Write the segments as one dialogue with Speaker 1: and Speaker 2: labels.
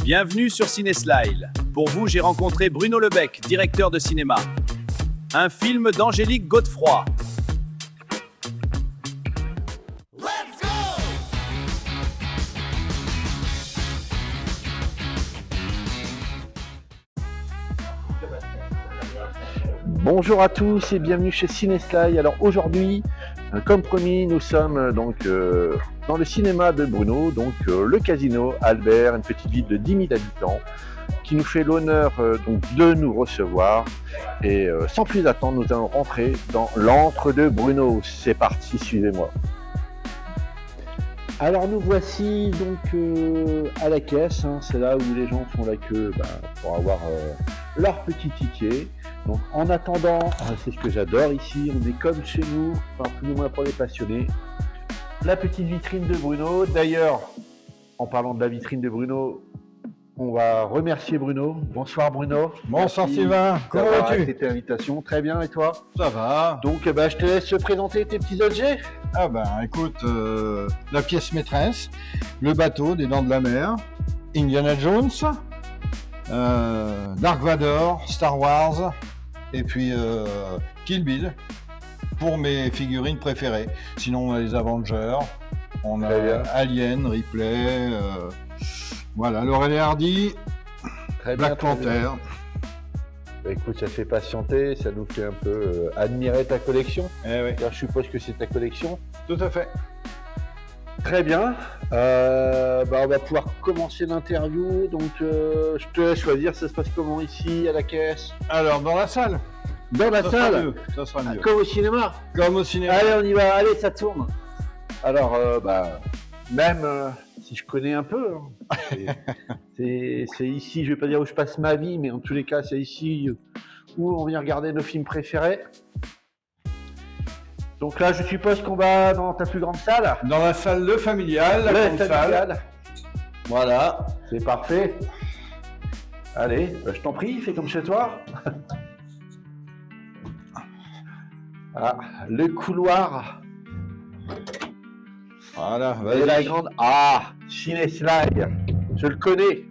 Speaker 1: Bienvenue sur CinéSlyle. Pour vous, j'ai rencontré Bruno Lebec, directeur de cinéma. Un film d'Angélique Godefroy.
Speaker 2: Bonjour à tous et bienvenue chez CinéSlyle. Alors aujourd'hui, comme promis, nous sommes dans le cinéma de Bruno, le Casino Albert, une petite ville de 10 000 habitants, qui nous fait l'honneur de nous recevoir. Et sans plus attendre, nous allons rentrer dans l'antre de Bruno. C'est parti, suivez-moi. Alors nous voici à la caisse, c'est là où les gens font la queue pour avoir leur petit ticket. Donc en attendant, c'est ce que j'adore ici, on est comme chez nous, plus ou moins pour les passionnés. La petite vitrine de Bruno. D'ailleurs, en parlant de la vitrine de Bruno, on va remercier Bruno. Bonsoir Bruno.
Speaker 3: Bonsoir Sylvain, comment vas-tu?
Speaker 2: C'était l'invitation, très bien, et toi?
Speaker 3: Ça va.
Speaker 2: Donc je te laisse présenter tes petits objets.
Speaker 3: Ah écoute, la pièce maîtresse, le bateau des Dents de la Mer, Indiana Jones, Dark Vador, Star Wars, et puis Kill Bill, pour mes figurines préférées. Sinon on a les Avengers, on a Alien, Ripley, voilà, Laurel et Hardy, Black Panther.
Speaker 2: Écoute, ça fait patienter, ça nous fait un peu admirer ta collection.
Speaker 3: Eh oui.
Speaker 2: Je suppose que c'est ta collection.
Speaker 3: Tout à fait.
Speaker 2: Très bien. On va pouvoir commencer l'interview. Je te laisse choisir. Ça se passe comment ici à la caisse?
Speaker 3: Alors dans la salle.
Speaker 2: Dans la salle.
Speaker 3: Ça sera mieux.
Speaker 2: Comme au cinéma.
Speaker 3: Comme au cinéma.
Speaker 2: Allez, on y va. Allez, ça tourne. Alors, même si je connais un peu, c'est ici. Je vais pas dire où je passe ma vie, mais en tous les cas, c'est ici où on vient regarder nos films préférés. Donc là, je suppose qu'on va dans ta plus grande salle.
Speaker 3: Dans la salle Le Familial, la grande salle.
Speaker 2: Voilà, c'est parfait. Allez, je t'en prie, fais comme chez toi. Ah, le couloir.
Speaker 3: Voilà,
Speaker 2: et la grande. Ah, CinéSlyle. Je le connais.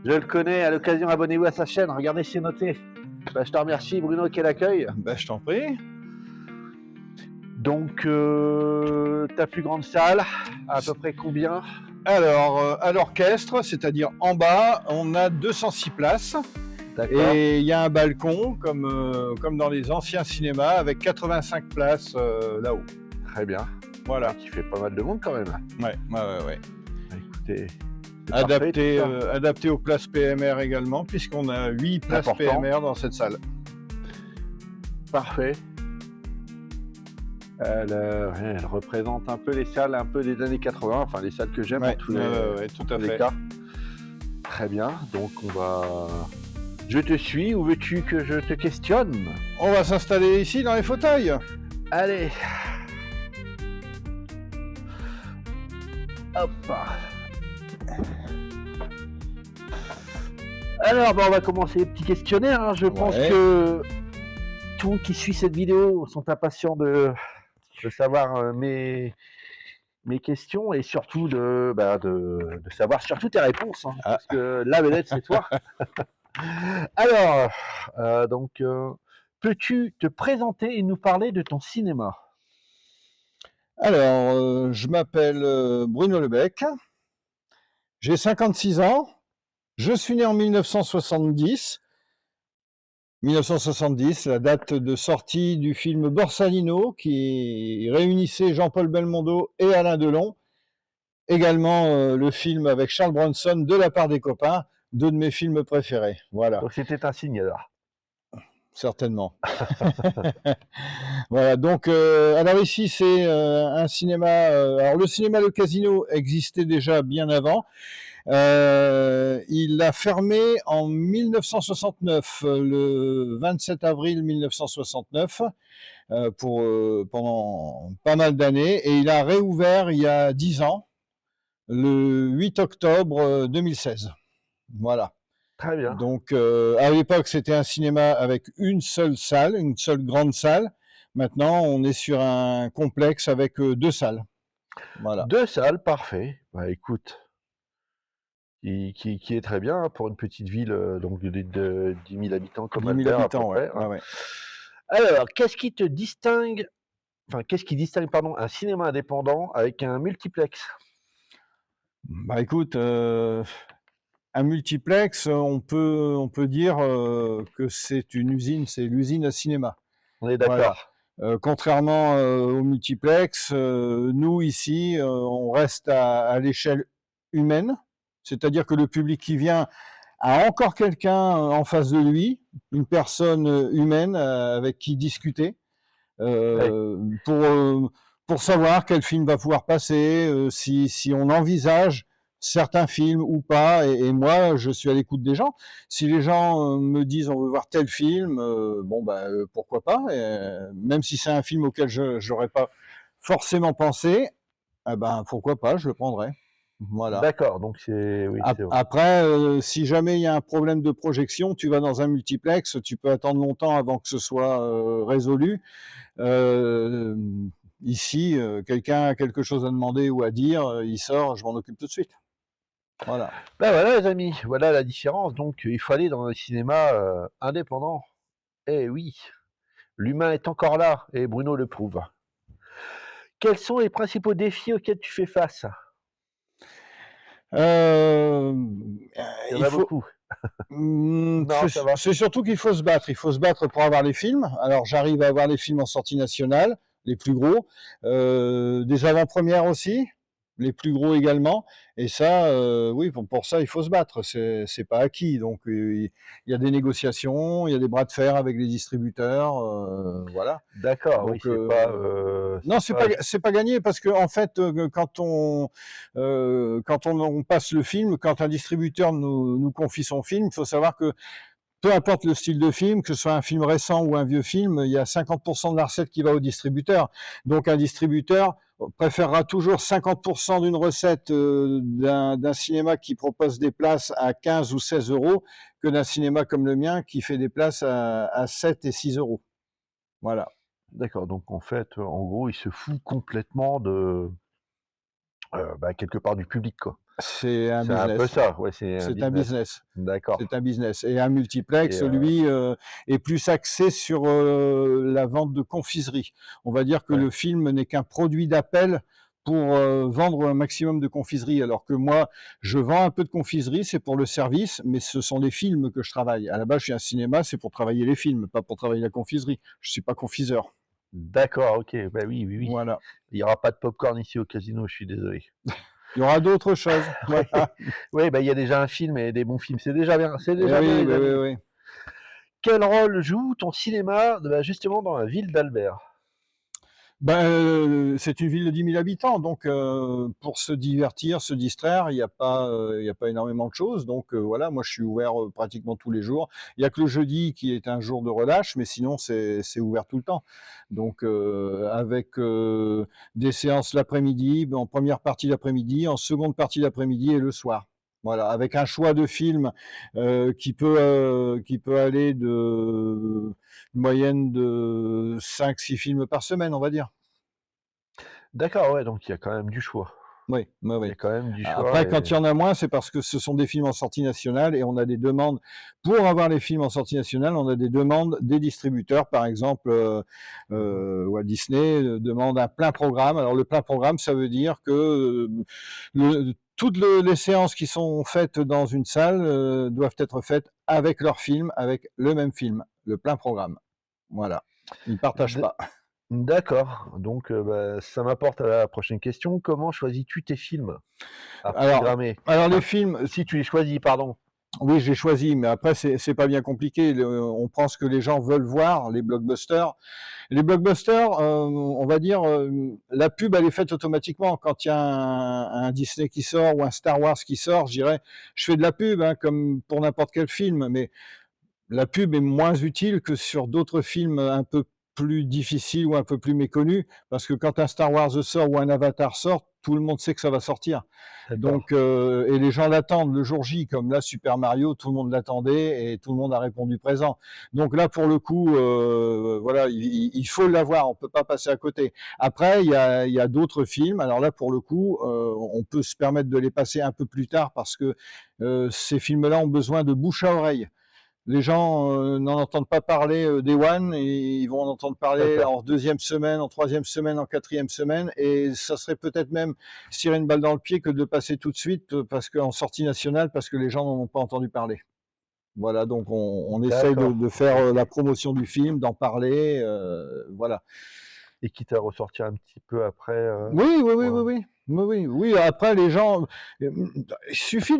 Speaker 2: Je le connais. À l'occasion, abonnez-vous à sa chaîne. Regardez, c'est noté. Je te remercie, Bruno, quel accueil.
Speaker 3: Je t'en prie.
Speaker 2: Donc, ta plus grande salle, à peu près combien?
Speaker 3: Alors, à l'orchestre, c'est-à-dire en bas, on a 206 places. Et il y a un balcon, comme dans les anciens cinémas, avec 85 places là-haut.
Speaker 2: Très bien.
Speaker 3: Voilà.
Speaker 2: Qui fait pas mal de monde quand même.
Speaker 3: Ouais.
Speaker 2: Écoutez,
Speaker 3: adapté aux places PMR également, puisqu'on a 8 places PMR dans cette salle.
Speaker 2: Parfait. Elle représente un peu les salles des années 80, enfin les salles que j'aime en tous les cas. Très bien, donc on va... Je te suis, ou veux-tu que je te questionne?
Speaker 3: On va s'installer ici dans les fauteuils.
Speaker 2: Allez. Hop. Alors, on va commencer les petits questionnaires. Je pense que tout le monde qui suit cette vidéo sont impatients de savoir mes questions et surtout de savoir surtout tes réponses. Parce que la vedette, c'est toi. Alors, peux-tu te présenter et nous parler de ton cinéma?
Speaker 3: Alors, je m'appelle Bruno Lebec, j'ai 56 ans, je suis né en 1970. 1970, la date de sortie du film Borsalino, qui réunissait Jean-Paul Belmondo et Alain Delon. Également le film avec Charles Bronson, De la part des copains, deux de mes films préférés. Voilà.
Speaker 2: Donc c'était un signe alors.
Speaker 3: Certainement. Voilà, donc alors ici c'est un cinéma, alors le cinéma Le Casino existait déjà bien avant. Il a fermé en 1969, le 27 avril 1969, pendant pas mal d'années, et il a réouvert il y a 10 ans, le 8 octobre 2016. Voilà.
Speaker 2: Très bien.
Speaker 3: Donc, à l'époque, c'était un cinéma avec une seule salle, une seule grande salle. Maintenant, on est sur un complexe avec 2 salles. Voilà.
Speaker 2: 2 salles, parfait. Écoute, qui est très bien hein, pour une petite ville donc de 10 000 habitants comme
Speaker 3: 10 000
Speaker 2: Albert à peu
Speaker 3: habitants, ouais.
Speaker 2: près. Hein.
Speaker 3: Ouais, ouais.
Speaker 2: Alors, qu'est-ce qui te distingue, enfin, qu'est-ce qui distingue, pardon, un cinéma indépendant avec un multiplex?
Speaker 3: Bah écoute, un multiplex, on peut dire que c'est une usine, c'est l'usine à cinéma.
Speaker 2: On est
Speaker 3: Voilà.
Speaker 2: d'accord.
Speaker 3: Contrairement au multiplex, nous ici, on reste à l'échelle humaine, c'est-à-dire que le public qui vient a encore quelqu'un en face de lui, une personne humaine avec qui discuter,
Speaker 2: Ouais.
Speaker 3: pour savoir quel film va pouvoir passer, si on envisage certains films ou pas. Et moi, je suis à l'écoute des gens. Si les gens me disent on veut voir tel film, bon bah pourquoi pas. Même si c'est un film auquel je n'aurais pas forcément pensé, eh ben pourquoi pas, je le prendrai. Voilà.
Speaker 2: D'accord, donc c'est oui, c'est vrai.
Speaker 3: Après, si jamais il y a un problème de projection, tu vas dans un multiplex, tu peux attendre longtemps avant que ce soit résolu. Euh, Ici, quelqu'un a quelque chose à demander ou à dire, il sort, je m'en occupe tout de suite. Voilà.
Speaker 2: Ben voilà les amis, voilà la différence. Donc il faut aller dans un cinéma indépendant. Eh oui, l'humain est encore là et Bruno le prouve. Quels sont les principaux défis auxquels tu fais face?
Speaker 3: Euh,
Speaker 2: Il y en
Speaker 3: il
Speaker 2: a
Speaker 3: faut.
Speaker 2: beaucoup. Non, ça va.
Speaker 3: C'est surtout qu'il faut se battre. Il faut se battre pour avoir les films. Alors j'arrive à avoir les films en sortie nationale, les plus gros, des avant-premières aussi, les plus gros également. Et ça, oui, pour ça, il faut se battre. C'est pas acquis. Donc il y a des négociations, il y a des bras de fer avec les distributeurs, voilà.
Speaker 2: D'accord, oui,
Speaker 3: Donc
Speaker 2: c'est pas.
Speaker 3: non,
Speaker 2: C'est pas.
Speaker 3: c'est pas gagné parce que en fait, on passe le film, quand un distributeur nous confie son film, il faut savoir que peu importe le style de film, que ce soit un film récent ou un vieux film, il y a 50% de la recette qui va au distributeur. Donc un distributeur préférera toujours 50% d'une recette d'un cinéma qui propose des places à 15 ou 16 euros que d'un cinéma comme le mien qui fait des places à 7 et 6 euros. Voilà.
Speaker 2: D'accord, donc en fait, en gros, il se fout complètement de, bah, quelque part du public, quoi.
Speaker 3: C'est un
Speaker 2: C'est un peu
Speaker 3: business.
Speaker 2: ça, ouais, c'est un
Speaker 3: C'est un
Speaker 2: business.
Speaker 3: business.
Speaker 2: D'accord.
Speaker 3: C'est un business. Et un
Speaker 2: Et
Speaker 3: multiplex, lui, est plus axé sur la vente de confiserie. On va dire que
Speaker 2: ouais.
Speaker 3: le film n'est qu'un produit d'appel pour vendre un maximum de confiserie. Alors que moi, je vends un peu de confiserie, c'est pour le service, mais ce sont les films que je travaille. À la base, je suis un cinéma, c'est pour travailler les films, pas pour travailler la confiserie. Je suis pas confiseur.
Speaker 2: D'accord, OK, bah, oui, oui, oui.
Speaker 3: Voilà.
Speaker 2: Il y aura pas de popcorn ici au casino, je suis désolé.
Speaker 3: Il y aura d'autres choses. Voilà.
Speaker 2: Oui, bah, il y a déjà un film et des bons films, c'est déjà bien, c'est
Speaker 3: Eh
Speaker 2: déjà bien
Speaker 3: oui,
Speaker 2: les
Speaker 3: oui,
Speaker 2: amis.
Speaker 3: oui, oui.
Speaker 2: Quel rôle joue ton cinéma, bah, justement dans la ville d'Albert?
Speaker 3: Ben, c'est une ville de 10 000 habitants, donc pour se divertir, se distraire, il y a pas énormément de choses. Donc voilà, moi je suis ouvert pratiquement tous les jours. Il y a que le jeudi qui est un jour de relâche, mais sinon c'est ouvert tout le temps. Donc avec des séances l'après-midi, en première partie l'après-midi, en seconde partie l'après-midi et le soir. Voilà, avec un choix de films qui peut aller de une moyenne de 5-6 films par semaine, on va dire.
Speaker 2: D'accord, ouais, donc il y a quand même du choix.
Speaker 3: Oui, oui,
Speaker 2: Il y
Speaker 3: oui.
Speaker 2: a quand même du choix
Speaker 3: Après, quand
Speaker 2: et
Speaker 3: il y en a moins, c'est parce que ce sont des films en sortie nationale et on a des demandes. Pour avoir les films en sortie nationale, on a des demandes des distributeurs. Par exemple, Walt Disney demande un plein programme. Alors, le plein programme, ça veut dire que toutes les séances qui sont faites dans une salle doivent être faites avec leur film, avec le même film, le plein programme. Voilà. Ils ne partagent
Speaker 2: d
Speaker 3: pas.
Speaker 2: d'accord, donc bah, ça m'apporte à la prochaine question. Comment choisis-tu tes films à
Speaker 3: Alors,
Speaker 2: programmer?
Speaker 3: alors les
Speaker 2: Enfin,
Speaker 3: films,
Speaker 2: si tu les choisis, pardon.
Speaker 3: oui, j'ai choisi, mais après, c'est pas bien compliqué. On prend ce que les gens veulent voir, les blockbusters. Les blockbusters, on va dire, la pub, elle est faite automatiquement. Quand il y a un Disney qui sort ou un Star Wars qui sort, je dirais, je fais de la pub, hein, comme pour n'importe quel film, mais la pub est moins utile que sur d'autres films un peu plus difficiles ou un peu plus méconnus, parce que quand un Star Wars sort ou un Avatar sort, tout le monde sait que ça va sortir.
Speaker 4: D'accord.
Speaker 3: Donc, et les gens l'attendent le jour J, comme là, Super Mario, tout le monde l'attendait et tout le monde a répondu présent. Donc là, pour le coup, voilà, il faut l'avoir, on peut pas passer à côté. Après, il y a d'autres films. Alors là, pour le coup, on peut se permettre de les passer un peu plus tard parce que ces films-là ont besoin de bouche à oreille. Les gens n'en entendent pas parler Day One, et ils vont en entendre parler en deuxième semaine, en troisième semaine, en quatrième semaine, et ça serait peut-être même se tirer une balle dans le pied que de le passer tout de suite parce qu'en sortie nationale, parce que les gens n'en ont pas entendu parler. Voilà, donc on essaye de faire la promotion du film, d'en parler, voilà.
Speaker 4: Et quitte à ressortir un petit peu après.
Speaker 3: Oui, après, les gens, il suffit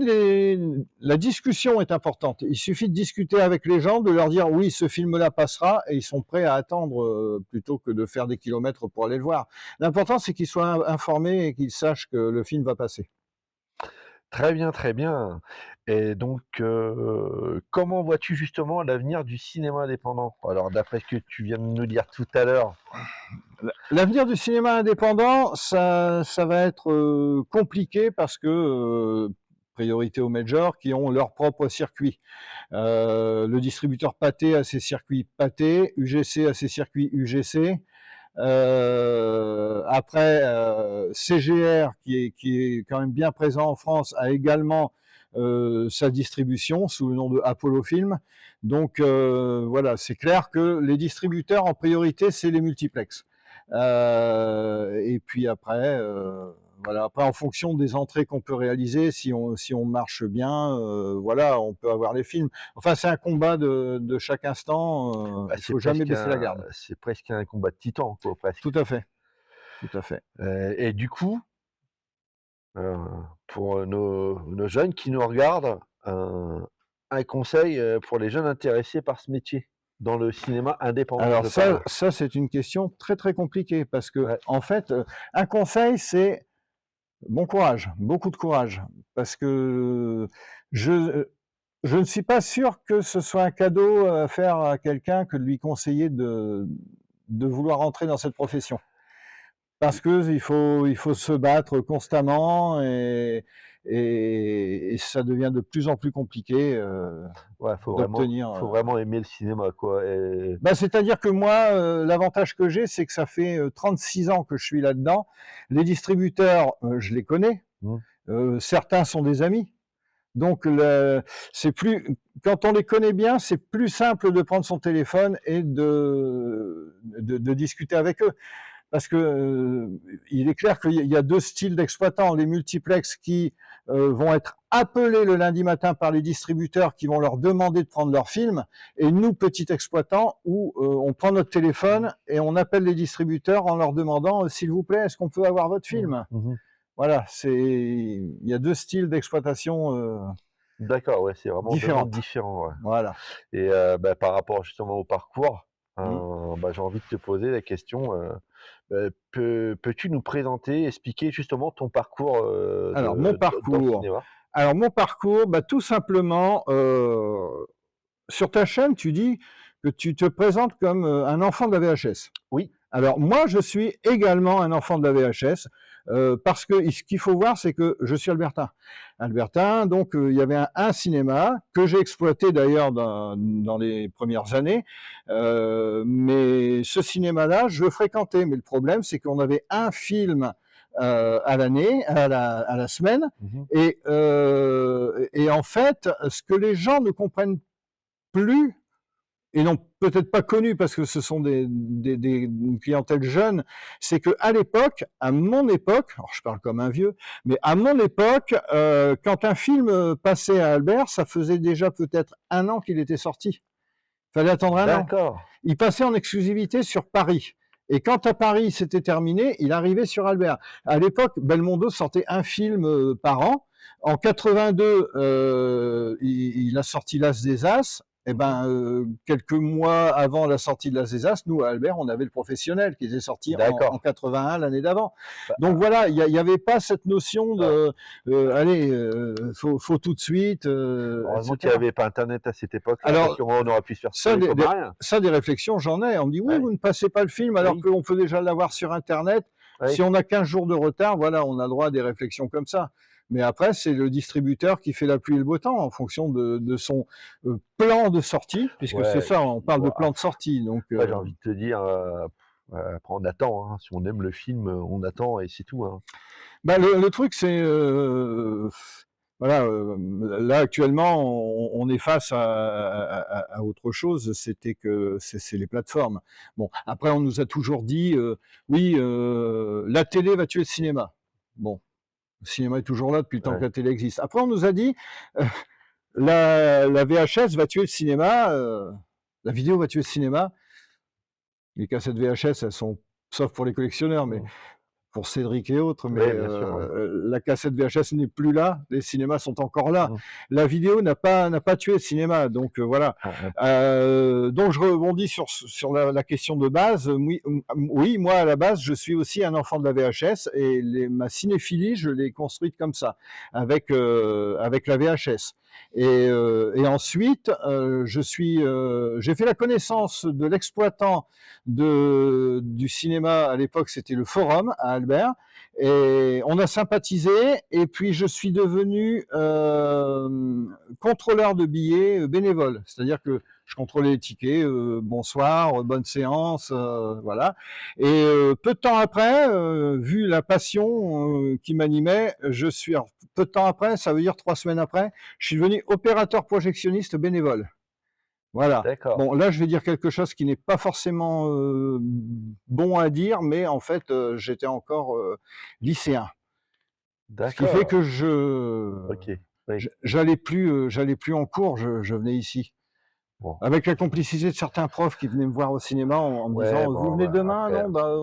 Speaker 3: la discussion est importante. Il suffit de discuter avec les gens, de leur dire oui, ce film-là passera, et ils sont prêts à attendre plutôt que de faire des kilomètres pour aller le voir. L'important, c'est qu'ils soient informés et qu'ils sachent que le film va passer.
Speaker 4: Très bien, très bien. Et donc, comment vois-tu justement l'avenir du cinéma indépendant? Alors, d'après ce que tu viens de nous dire tout à l'heure.
Speaker 3: L'avenir du cinéma indépendant, ça va être compliqué parce que priorité aux majors qui ont leur propre circuit. Le distributeur Pathé a ses circuits Pathé, UGC a ses circuits UGC. Après, CGR, qui est quand même bien présent en France, a également sa distribution sous le nom de Apollo Film. Donc voilà, c'est clair que les distributeurs en priorité, c'est les multiplexes. Et puis après, voilà, après en fonction des entrées qu'on peut réaliser, si on marche bien, voilà, on peut avoir les films. Enfin, c'est un combat de chaque instant.
Speaker 4: Bah,
Speaker 3: Il faut jamais baisser la garde.
Speaker 4: c'est presque un combat de titans, quoi, presque.
Speaker 3: Tout à fait, tout à fait.
Speaker 4: Et du coup, pour nos jeunes qui nous regardent, un conseil pour les jeunes intéressés par ce métier dans le cinéma indépendant.
Speaker 3: Alors ça c'est une question très très compliquée parce que en fait, un conseil c'est bon courage, beaucoup de courage, parce que je ne suis pas sûr que ce soit un cadeau à faire à quelqu'un que de lui conseiller de vouloir entrer dans cette profession. Parce que il faut se battre constamment et ça devient de plus en plus compliqué d'obtenir.
Speaker 4: Faut vraiment aimer le cinéma, quoi.
Speaker 3: Bah, c'est-à-dire que moi, l'avantage que j'ai, c'est que ça fait 36 ans que je suis là-dedans. Les distributeurs, je les connais. Certains sont des amis. Donc, c'est plus, quand on les connaît bien, c'est plus simple de prendre son téléphone et de discuter avec eux. Parce que il est clair qu'il y a deux styles d'exploitants, les multiplexes qui vont être appelés le lundi matin par les distributeurs qui vont leur demander de prendre leur film, et nous, petits exploitants, où on prend notre téléphone et on appelle les distributeurs en leur demandant s'il vous plaît, est-ce qu'on peut avoir votre film? Voilà, il y a deux styles d'exploitation
Speaker 4: D'accord, ouais, c'est vraiment différent. Ouais.
Speaker 3: Voilà.
Speaker 4: Et par rapport justement au parcours, j'ai envie de te poser la question, peux-tu nous présenter, expliquer justement ton parcours
Speaker 3: Alors,
Speaker 4: dans le cinéma?
Speaker 3: Alors, mon parcours, tout simplement, sur ta chaîne, tu dis que tu te présentes comme un enfant de la VHS.
Speaker 4: Oui.
Speaker 3: Alors, moi, je suis également un enfant de la VHS, parce que ce qu'il faut voir, c'est que je suis albertain. Albertain, donc il y avait un cinéma que j'ai exploité d'ailleurs dans les premières années, mais ce cinéma-là, je le fréquentais. Mais le problème, c'est qu'on avait un film à l'année, à la semaine, et en fait, ce que les gens ne comprennent plus, et n'ont peut-être pas connu parce que ce sont une clientèle jeune, c'est qu'à l'époque, à mon époque, alors je parle comme un vieux, mais à mon époque, quand un film passait à Albert, ça faisait déjà peut-être 1 an qu'il était sorti. Il fallait attendre 1 an.
Speaker 4: D'accord.
Speaker 3: Il passait en exclusivité sur Paris. Et quand à Paris c'était terminé, il arrivait sur Albert. À l'époque, Belmondo sortait un film par an. En 82, il a sorti L'As des As. Eh ben, quelques mois avant la sortie de L'As des As, nous, à Albert, on avait Le Professionnel qui était sorti en 81, l'année d'avant. Donc voilà, il n'y avait pas cette notion de allez, faut tout de suite.
Speaker 4: Heureusement qu'il n'y avait pas Internet à cette époque. Alors, on aurait pu se faire
Speaker 3: ça, des réflexions, j'en ai. On me dit, oui, vous ne passez pas le film alors qu'on peut déjà l'avoir sur Internet.
Speaker 4: Oui.
Speaker 3: Si on a 15 jours de retard, voilà, on a droit à des réflexions comme ça. Mais après, c'est le distributeur qui fait la pluie et le beau temps en fonction de son plan de sortie, puisque c'est
Speaker 4: Ouais,
Speaker 3: ça, on parle de
Speaker 4: bon,
Speaker 3: plan de sortie. Donc,
Speaker 4: après, j'ai envie de te dire, après on attend, hein. Si on aime le film, on attend et c'est tout, hein.
Speaker 3: bah, le truc, c'est voilà, là actuellement, on est face à autre chose. C'était que c'est les plateformes. Bon, après, on nous a toujours dit, oui, la télé va tuer le cinéma. Bon, le cinéma est toujours là depuis le temps que
Speaker 4: Ouais.
Speaker 3: la télé existe. Après, on nous a dit, la VHS va tuer le cinéma, la vidéo va tuer le cinéma. Les cassettes VHS, elles sont, sauf pour les collectionneurs, mais
Speaker 4: Mmh.
Speaker 3: pour Cédric et autres, mais
Speaker 4: Oui, bien sûr, ouais.
Speaker 3: la cassette VHS n'est plus là, les cinémas sont encore là.
Speaker 4: Mmh.
Speaker 3: La vidéo n'a pas tué le cinéma, donc voilà.
Speaker 4: Ah, ouais.
Speaker 3: Donc je rebondis sur la question de base. Oui, oui, moi à la base, je suis aussi un enfant de la VHS et ma cinéphilie, je l'ai construite comme ça, avec la VHS. Et ensuite, j'ai fait la connaissance de l'exploitant du cinéma à l'époque, c'était le Forum à Albert, et on a sympathisé. Et puis je suis devenu contrôleur de billets bénévole, c'est-à-dire que je contrôlais les tickets, bonsoir, bonne séance, voilà. Et peu de temps après, vu la passion qui m'animait, peu de temps après, ça veut dire 3 semaines après, je suis devenu opérateur projectionniste bénévole. Voilà.
Speaker 4: D'accord,
Speaker 3: Bon, là, je vais dire quelque chose qui n'est pas forcément bon à dire, mais en fait, j'étais encore lycéen. Ce qui fait
Speaker 4: d'accord.
Speaker 3: que
Speaker 4: OK, oui.
Speaker 3: j'allais plus en cours, je venais ici.
Speaker 4: Bon,
Speaker 3: Avec la complicité de certains profs qui venaient me voir au cinéma en me
Speaker 4: ouais,
Speaker 3: disant: «Vous
Speaker 4: bon,
Speaker 3: venez
Speaker 4: bah,
Speaker 3: demain?
Speaker 4: après,
Speaker 3: Non? Bah,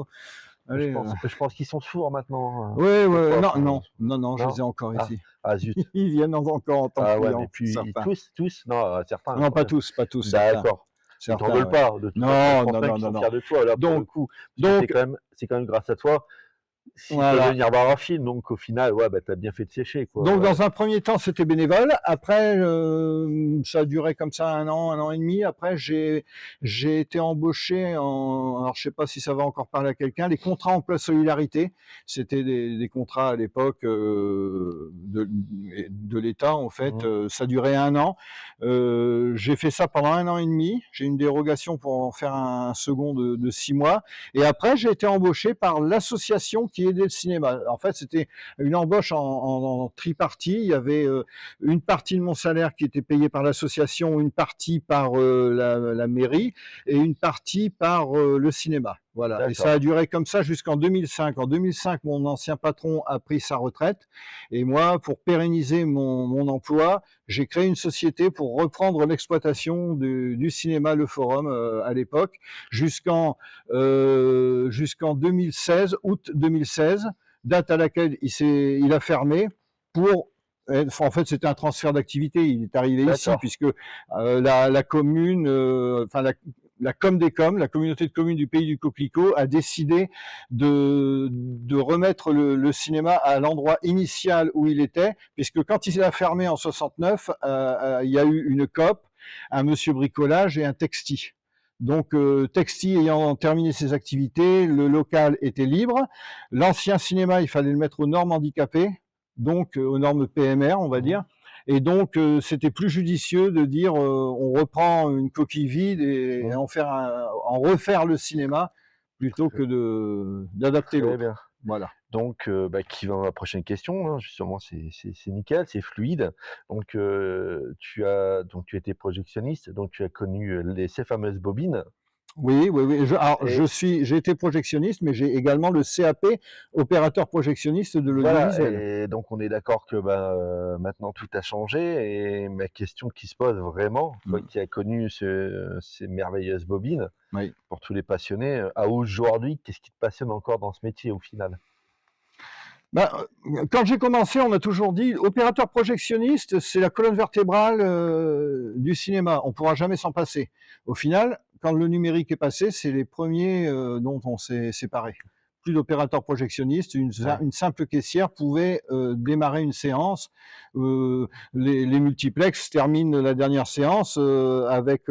Speaker 4: je
Speaker 3: allez,
Speaker 4: pense je pense qu'ils sont sourds maintenant,
Speaker 3: ouais,
Speaker 4: les
Speaker 3: ouais,
Speaker 4: profs,
Speaker 3: non, non, non, non, je les
Speaker 4: non?
Speaker 3: ai encore
Speaker 4: Ah,
Speaker 3: ici.
Speaker 4: ah zut.
Speaker 3: Ils viennent encore en tant que
Speaker 4: Ah ouais, mais
Speaker 3: clients,
Speaker 4: puis
Speaker 3: certains.
Speaker 4: tous? Non, certains
Speaker 3: Non,
Speaker 4: quand même.
Speaker 3: pas tous, certains.
Speaker 4: D'accord. Ils t'en
Speaker 3: Certains,
Speaker 4: veulent
Speaker 3: ouais.
Speaker 4: pas, de toute façon, je
Speaker 3: Non,
Speaker 4: pense
Speaker 3: non,
Speaker 4: même
Speaker 3: non,
Speaker 4: qu'ils
Speaker 3: non,
Speaker 4: sont
Speaker 3: non.
Speaker 4: fiers de toi, là, pour le
Speaker 3: Donc
Speaker 4: coup, puisque
Speaker 3: donc
Speaker 4: c'est quand même grâce à toi s'ils peuvent
Speaker 3: voilà.
Speaker 4: venir voir un film, donc au final, ouais, bah, tu as bien fait de sécher, quoi,
Speaker 3: Donc
Speaker 4: ouais.
Speaker 3: dans un premier temps, c'était bénévole. Après, ça a duré comme ça un an et demi. Après, j'ai été embauché alors je sais pas si ça va encore parler à quelqu'un, les contrats emploi solidarité. C'était des contrats à l'époque de l'État en fait.
Speaker 4: Mmh.
Speaker 3: Ça durait un an. J'ai fait ça pendant un an et demi. J'ai une dérogation pour en faire un second de 6 mois. Et après, j'ai été embauché par l'association qui aidait le cinéma. En fait, c'était une embauche en tripartie. Il y avait une partie de mon salaire qui était payée par l'association, une partie par la mairie et une partie par le cinéma. Voilà. Et ça a
Speaker 4: D'accord.
Speaker 3: duré comme ça jusqu'en 2005. En 2005, mon ancien patron a pris sa retraite. Et moi, pour pérenniser mon emploi, j'ai créé une société pour reprendre l'exploitation du cinéma Le Forum à l'époque jusqu'en 2016, août 2016, date à laquelle il a fermé pour. En fait, c'était un transfert d'activité. Il est arrivé ici
Speaker 4: D'accord.
Speaker 3: puisque la commune, enfin la Comdécom, la communauté de communes du pays du Coquelicot, a décidé de remettre le cinéma à l'endroit initial où il était, puisque quand il a fermé en 69, il y a eu une coop, un monsieur bricolage et un texti. Donc, Texti ayant terminé ses activités, le local était libre. L'ancien cinéma, il fallait le mettre aux normes handicapées, donc aux normes PMR, on va
Speaker 4: Mmh.
Speaker 3: dire. Et donc, c'était plus judicieux de dire on reprend une coquille vide et
Speaker 4: Mmh.
Speaker 3: en refaire le cinéma plutôt
Speaker 4: Très
Speaker 3: que d'adapter
Speaker 4: très
Speaker 3: l'autre.
Speaker 4: bien.
Speaker 3: Voilà.
Speaker 4: Donc, bah, qui va ma prochaine question, hein, justement, c'est nickel, c'est fluide. Donc, tu étais projectionniste, donc tu as connu, ces fameuses bobines
Speaker 3: Oui, oui, oui. Alors,
Speaker 4: et
Speaker 3: j'ai été projectionniste, mais j'ai également le CAP, opérateur projectionniste de
Speaker 4: voilà
Speaker 3: l'audiovisuel.
Speaker 4: et donc on est d'accord que, bah, maintenant tout a changé et ma question qui se pose vraiment, toi
Speaker 3: Mm.
Speaker 4: qui as connu ces merveilleuses bobines,
Speaker 3: Oui.
Speaker 4: pour tous les passionnés, à aujourd'hui, qu'est-ce qui te passionne encore dans ce métier au final?
Speaker 3: Bah, quand j'ai commencé, on m'a toujours dit opérateur projectionniste, c'est la colonne vertébrale du cinéma. On ne pourra jamais s'en passer. Au final, quand le numérique est passé, c'est les premiers dont on s'est séparés. Plus d'opérateur projectionniste,
Speaker 4: Ouais.
Speaker 3: une simple caissière pouvait démarrer une séance. Les multiplex terminent la dernière séance avec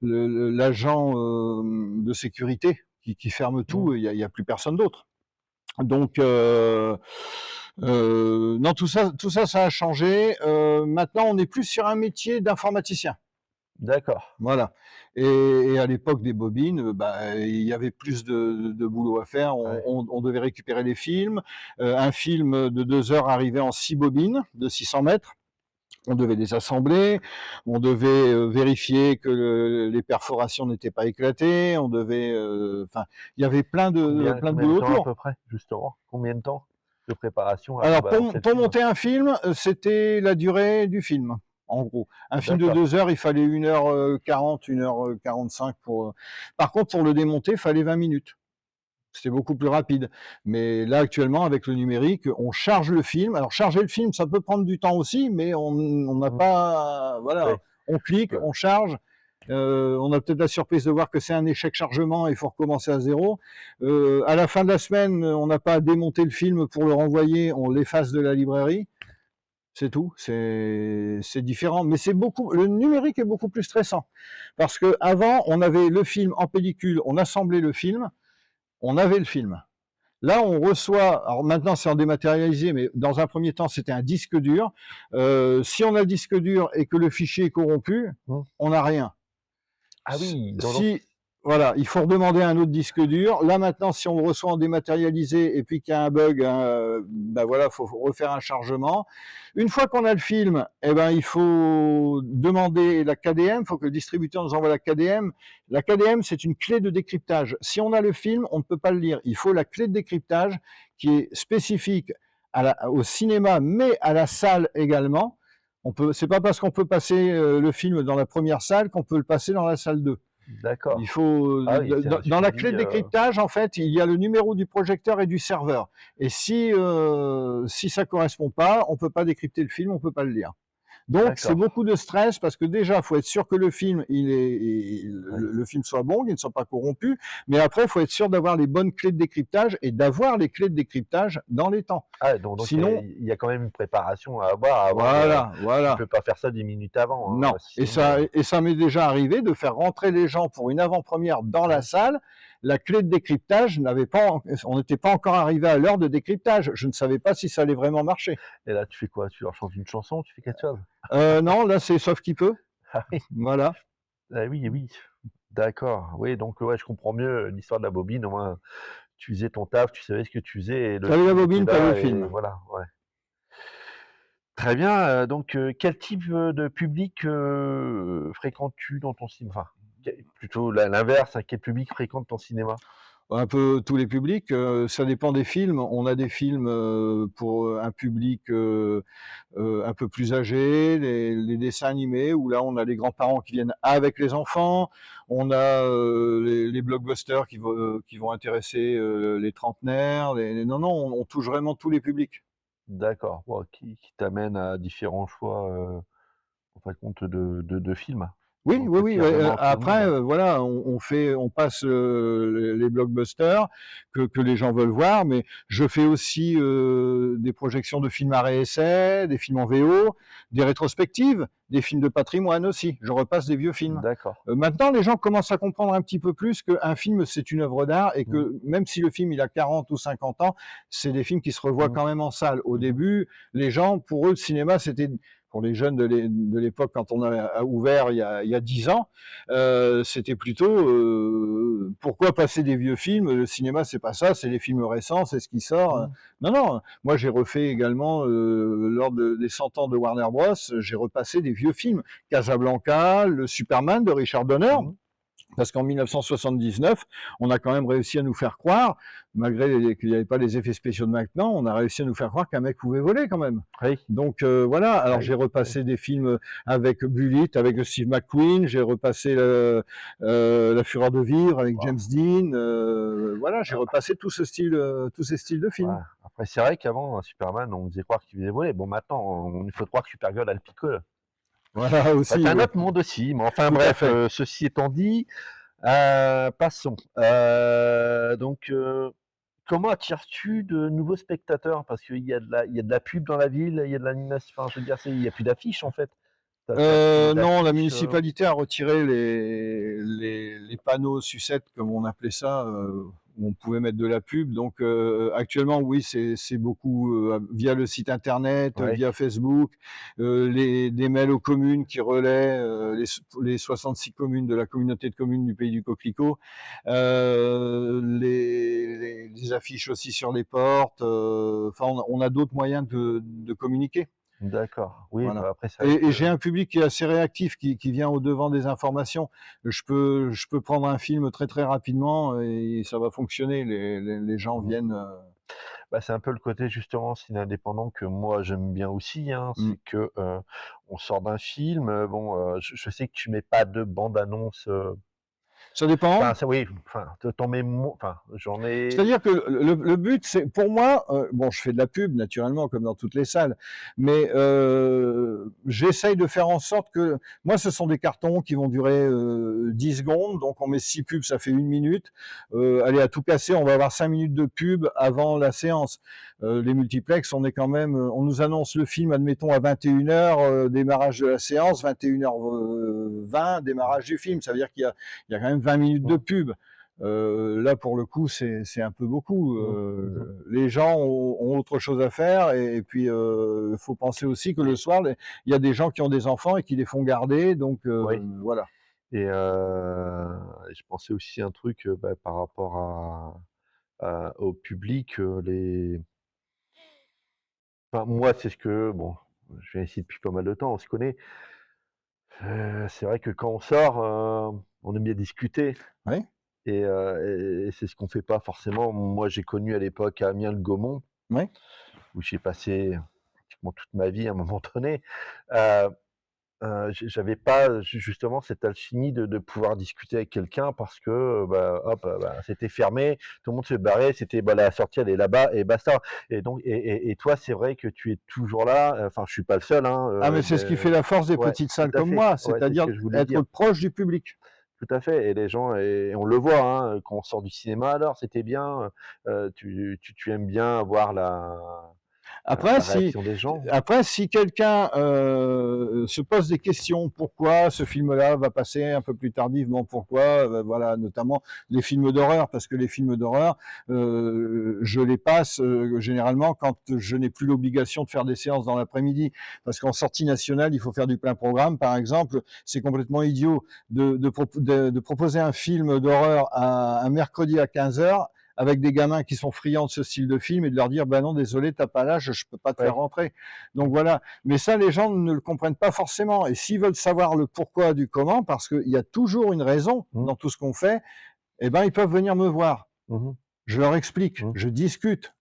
Speaker 3: l'agent de sécurité qui ferme
Speaker 4: Mmh.
Speaker 3: tout. Il y a plus personne d'autre. Donc, non, ça a changé. Maintenant, on est plus sur un métier d'informaticien.
Speaker 4: D'accord.
Speaker 3: Voilà. Et à l'époque des bobines, bah, il y avait plus de boulot à faire.
Speaker 4: Ouais.
Speaker 3: On devait récupérer les films. Un film de 2 heures arrivait en 6 bobines de 600 mètres. On devait les assembler, on devait vérifier que les perforations n'étaient pas éclatées, on devait, enfin, il y avait plein de
Speaker 4: Combien de
Speaker 3: boulot
Speaker 4: temps à
Speaker 3: autour.
Speaker 4: peu près, justement? Combien de temps de préparation avant de
Speaker 3: Alors
Speaker 4: balancer le
Speaker 3: pour
Speaker 4: film?
Speaker 3: monter un film, c'était la durée du film, en gros. Un film de
Speaker 4: D'accord.
Speaker 3: 2 heures, il fallait 1h40, 1h45 pour. Par contre, pour le démonter, il fallait 20 minutes. C'était beaucoup plus rapide. Mais là, actuellement, avec le numérique, on charge le film. Alors, charger le film, ça peut prendre du temps aussi, mais on n'a
Speaker 4: Mmh.
Speaker 3: pas. Voilà,
Speaker 4: Ouais.
Speaker 3: on clique, on charge. On a peut-être la surprise de voir que c'est un échec chargement et il faut recommencer à zéro. À la fin de la semaine, on n'a pas à démonter le film pour le renvoyer, on l'efface de la librairie. C'est tout, c'est différent. Mais c'est beaucoup. Le numérique est beaucoup plus stressant. Parce que avant, on avait le film en pellicule, on assemblait le film, on avait le film. Là, on reçoit, alors maintenant c'est en dématérialisé, mais dans un premier temps c'était un disque dur. Si on a le disque dur et que le fichier est corrompu,
Speaker 4: Mmh.
Speaker 3: on n'a rien.
Speaker 4: Ah oui, donc
Speaker 3: Si, voilà, il faut redemander un autre disque dur. Là maintenant, si on le reçoit en dématérialisé et puis qu'il y a un bug, ben voilà, faut refaire un chargement. Une fois qu'on a le film, eh ben il faut demander la KDM, il faut que le distributeur nous envoie la KDM. La KDM, c'est une clé de décryptage. Si on a le film, on ne peut pas le lire. Il faut la clé de décryptage qui est spécifique au cinéma, mais à la salle également. C'est pas parce qu'on peut passer le film dans la première salle qu'on peut le passer dans la salle 2.
Speaker 4: d'accord.
Speaker 3: Il faut,
Speaker 4: Ah oui, c'est un
Speaker 3: dans la
Speaker 4: suivi,
Speaker 3: clé de décryptage, en fait, il y a le numéro du projecteur et du serveur. Et si ça correspond pas, on peut pas décrypter le film, on peut pas le lire. Donc c'est
Speaker 4: d'accord.
Speaker 3: beaucoup de stress parce que déjà, il faut être sûr que le film,
Speaker 4: Ouais.
Speaker 3: le film soit bon, qu'il ne soit pas corrompu. Mais après, il faut être sûr d'avoir les bonnes clés de décryptage et d'avoir les clés de décryptage dans les temps.
Speaker 4: Ah donc
Speaker 3: Sinon,
Speaker 4: il y a quand même une préparation à avoir avant de
Speaker 3: voilà,
Speaker 4: tu
Speaker 3: voilà.
Speaker 4: peux pas faire ça 10 minutes avant,
Speaker 3: Non.
Speaker 4: hein,
Speaker 3: Et
Speaker 4: sinon,
Speaker 3: ça m'est déjà arrivé de faire rentrer les gens pour une avant-première dans la
Speaker 4: ouais.
Speaker 3: salle. La clé de décryptage on n'était pas encore arrivé à l'heure de décryptage. Je ne savais pas si ça allait vraiment marcher.
Speaker 4: Et là, tu fais quoi? Tu leur chantes une chanson? Tu fais quelque chose?
Speaker 3: Non, là, c'est sauf qui peut.
Speaker 4: Ah oui,
Speaker 3: Voilà.
Speaker 4: ah oui, oui. D'accord. Oui, donc ouais, je comprends mieux l'histoire de la bobine. Au moins, tu faisais ton taf, tu savais ce que tu faisais et le
Speaker 3: T'avais la
Speaker 4: film était
Speaker 3: bobine, t'avais le
Speaker 4: là et
Speaker 3: film.
Speaker 4: voilà, ouais. Très bien, donc quel type, de public, fréquentes-tu dans ton cinéma? Enfin, plutôt l'inverse, hein, quel public fréquente ton cinéma?
Speaker 3: Un peu tous les publics, ça dépend des films. On a des films pour un public un peu plus âgé, les dessins animés, où là on a les grands-parents qui viennent avec les enfants. On a les blockbusters qui vont intéresser les trentenaires. Non, non, on touche vraiment tous les publics.
Speaker 4: D'accord, bon, qui t'amène à différents choix, en fin de compte de films.
Speaker 3: Oui,
Speaker 4: Donc
Speaker 3: oui,
Speaker 4: ça
Speaker 3: oui.
Speaker 4: tire vraiment tout le
Speaker 3: Après,
Speaker 4: monde.
Speaker 3: voilà, on passe les blockbusters que les gens veulent voir, mais je fais aussi des projections de films à réessai, des films en VO, des rétrospectives, des films de patrimoine aussi. Je repasse des vieux films.
Speaker 4: D'accord.
Speaker 3: Maintenant, les gens commencent à comprendre un petit peu plus qu'un film, c'est une œuvre d'art et
Speaker 4: Mmh.
Speaker 3: que même si le film il a 40 ou 50 ans, c'est des films qui se revoient
Speaker 4: Mmh.
Speaker 3: quand même en salle. Au
Speaker 4: Mmh.
Speaker 3: début, les gens, pour eux, le cinéma, c'était pour les jeunes de l'époque, quand on a ouvert il y a 10 ans, c'était plutôt pourquoi passer des vieux films? Le cinéma, c'est pas ça, c'est les films récents, c'est ce qui sort.
Speaker 4: Mmh.
Speaker 3: Non, non, moi j'ai refait également, lors des 100 ans de Warner Bros, j'ai repassé des vieux films. Casablanca, le Superman de Richard Donner.
Speaker 4: Mmh.
Speaker 3: Parce qu'en 1979, on a quand même réussi à nous faire croire, malgré qu'il n'y avait pas les effets spéciaux de maintenant, on a réussi à nous faire croire qu'un mec pouvait voler quand même.
Speaker 4: Oui.
Speaker 3: Donc voilà, alors
Speaker 4: Oui,
Speaker 3: j'ai
Speaker 4: oui.
Speaker 3: repassé des films avec Bullitt, avec Steve McQueen, j'ai repassé La Fureur de vivre avec
Speaker 4: Waouh.
Speaker 3: James Dean, voilà, j'ai
Speaker 4: Ah,
Speaker 3: repassé tout ce style, tous ces styles de films.
Speaker 4: ouais. Après, c'est vrai qu'avant, Superman, on faisait croire qu'il faisait voler. Bon, maintenant, il faut croire que Supergirl a le picole.
Speaker 3: Voilà
Speaker 4: C'est
Speaker 3: aussi,
Speaker 4: un
Speaker 3: oui,
Speaker 4: autre monde aussi, mais enfin
Speaker 3: tout à
Speaker 4: bref,
Speaker 3: fait.
Speaker 4: ceci étant dit, passons. Donc, comment attires-tu de nouveaux spectateurs? Parce qu'il y a de la pub dans la ville, il y a de l'animation, enfin, je veux dire, il y a plus d'affiches, en fait. T'as des
Speaker 3: Non, la
Speaker 4: affiches,
Speaker 3: municipalité a retiré les panneaux sucettes, comme on appelait ça, où on pouvait mettre de la pub. Donc actuellement, oui, c'est beaucoup via le site internet,
Speaker 4: ouais,
Speaker 3: via Facebook, des mails aux communes qui relaient les 66 communes de la communauté de communes du Pays du Coquelicot, les affiches aussi sur les portes. Enfin, on a d'autres moyens de communiquer.
Speaker 4: d'accord. Oui,
Speaker 3: Voilà.
Speaker 4: bah, après c'est vrai
Speaker 3: Et
Speaker 4: que
Speaker 3: j'ai un public qui est assez réactif, qui vient au-devant des informations. Je peux prendre un film très très rapidement et ça va fonctionner. Les gens
Speaker 4: mmh,
Speaker 3: viennent.
Speaker 4: bah, c'est un peu le côté justement ciné indépendant que moi j'aime bien aussi, hein.
Speaker 3: Mm.
Speaker 4: C'est que, on sort d'un film, bon, je sais que tu mets pas de bande annonce,
Speaker 3: Ça dépend.
Speaker 4: enfin ça oui, enfin tu en mets mo enfin j'en ai
Speaker 3: C'est-à-dire que le but, c'est pour moi, bon, je fais de la pub naturellement comme dans toutes les salles, mais j'essaye de faire en sorte que moi, ce sont des cartons qui vont durer 10 secondes, donc on met 6 pubs, ça fait 1 minute. Allez, à tout casser, on va avoir 5 minutes de pub avant la séance. Les multiplex, on est quand même, on nous annonce le film, admettons à 21h, démarrage de la séance, 21h20, démarrage du film. Ça veut dire il y a quand même 20 minutes de
Speaker 4: mmh,
Speaker 3: pub. Là, pour le coup, c'est un peu beaucoup.
Speaker 4: mmh, mmh
Speaker 3: Les gens ont autre chose à faire et puis il faut penser aussi que le
Speaker 4: et
Speaker 3: soir, il y a des gens qui ont des enfants et qui les font garder, donc
Speaker 4: oui
Speaker 3: voilà.
Speaker 4: et je pensais aussi un truc, bah, par rapport au public, les enfin moi c'est ce que bon, je viens ici depuis pas mal de temps, on se connaît. C'est vrai que quand on sort, on aime bien discuter
Speaker 3: Oui,
Speaker 4: et c'est ce qu'on fait pas forcément. Moi, j'ai connu à l'époque à Amiens-le-Gaumont,
Speaker 3: oui.
Speaker 4: où j'ai passé pratiquement toute ma vie à un moment donné. Heu j'avais pas, justement cette alchimie de pouvoir discuter avec quelqu'un parce que, bah, hop, bah, c'était fermé, tout le monde se barrait, c'était, bah, la sortie elle est là-bas et basta et donc et toi, c'est vrai que tu es toujours là, enfin, je suis pas le seul, hein,
Speaker 3: Ah, mais c'est ce qui fait la force des
Speaker 4: ouais,
Speaker 3: petites
Speaker 4: tout
Speaker 3: salles
Speaker 4: à
Speaker 3: comme
Speaker 4: fait,
Speaker 3: moi,
Speaker 4: ouais, c'est ce
Speaker 3: c'est-à-dire
Speaker 4: que je voulais
Speaker 3: être
Speaker 4: dire.
Speaker 3: proche du public.
Speaker 4: Tout à fait et les gens et on le voit, hein, quand on sort du cinéma: «Alors, c'était bien?» Tu aimes bien voir
Speaker 3: Après,
Speaker 4: la
Speaker 3: si,
Speaker 4: réaction des gens.
Speaker 3: après, si quelqu'un se pose des questions, pourquoi ce film-là va passer un peu plus tardivement, pourquoi, voilà, notamment les films d'horreur, parce que les films d'horreur, je les passe généralement quand je n'ai plus l'obligation de faire des séances dans l'après-midi, parce qu'en sortie nationale, il faut faire du plein programme, par exemple, c'est complètement idiot de proposer un film d'horreur un mercredi à 15h avec des gamins qui sont friands de ce style de film et de leur dire ben non désolé t'as pas l'âge je peux pas te faire
Speaker 4: Ouais.
Speaker 3: rentrer. Donc voilà, mais ça les gens ne le comprennent pas forcément et s'ils veulent savoir le pourquoi du comment parce qu'il y a toujours une raison
Speaker 4: Mmh.
Speaker 3: dans tout ce qu'on fait, eh ben ils peuvent venir me voir,
Speaker 4: Mmh mh.
Speaker 3: je leur explique,
Speaker 4: Mmh.
Speaker 3: je discute.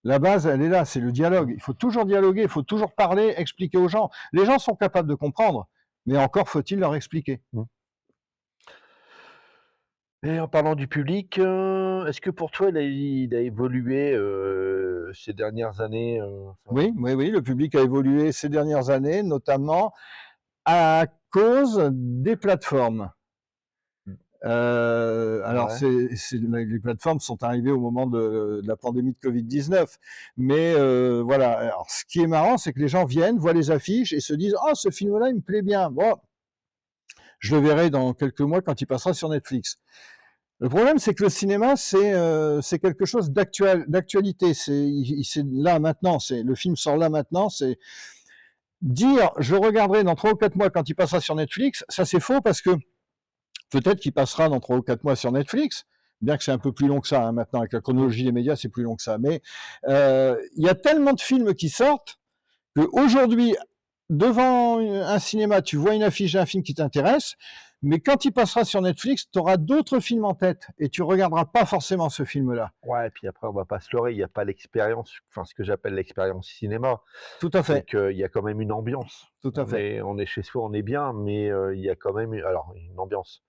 Speaker 3: La base, elle est là, c'est le dialogue.
Speaker 4: Mmh.
Speaker 3: Il faut toujours dialoguer, il faut toujours parler, expliquer aux gens. Les gens sont capables de comprendre, mais encore faut-il leur expliquer.
Speaker 4: Mmh. Et en parlant du public, est-ce que pour toi il a évolué, ces dernières années, enfin
Speaker 3: Oui, oui, oui, le public a évolué ces dernières années, notamment à cause des plateformes. Alors
Speaker 4: ouais,
Speaker 3: les plateformes sont arrivées au moment de la pandémie de Covid-19, mais voilà. Alors, ce qui est marrant, c'est que les gens viennent, voient les affiches et se disent: «Oh, ce film-là, il me plaît bien. Bon, je le verrai dans quelques mois quand il passera sur Netflix». Le problème, c'est que le cinéma, c'est quelque chose d'actualité. C'est là maintenant. C'est le film sort là maintenant. C'est dire je regarderai dans 3 ou 4 mois quand il passera sur Netflix. Ça, c'est faux parce que peut-être qu'il passera dans 3 ou 4 mois sur Netflix, bien que c'est un peu plus long que ça, hein, maintenant, avec la
Speaker 4: mmh,
Speaker 3: chronologie des médias, c'est plus long que ça. Mais il y a tellement de films qui sortent qu'aujourd'hui, devant un cinéma, tu vois une affiche d'un film qui t'intéresse, mais quand il passera sur Netflix, tu auras d'autres films en tête et tu regarderas pas forcément ce film-là.
Speaker 4: ouais et puis après on va pas se leurrer, il y a pas l'expérience, enfin ce que j'appelle l'expérience cinéma.
Speaker 3: Tout à
Speaker 4: C'est
Speaker 3: fait,
Speaker 4: qu'il y a quand même une ambiance.
Speaker 3: tout à fait.
Speaker 4: On est chez soi, on est bien, mais il y a quand même alors une ambiance.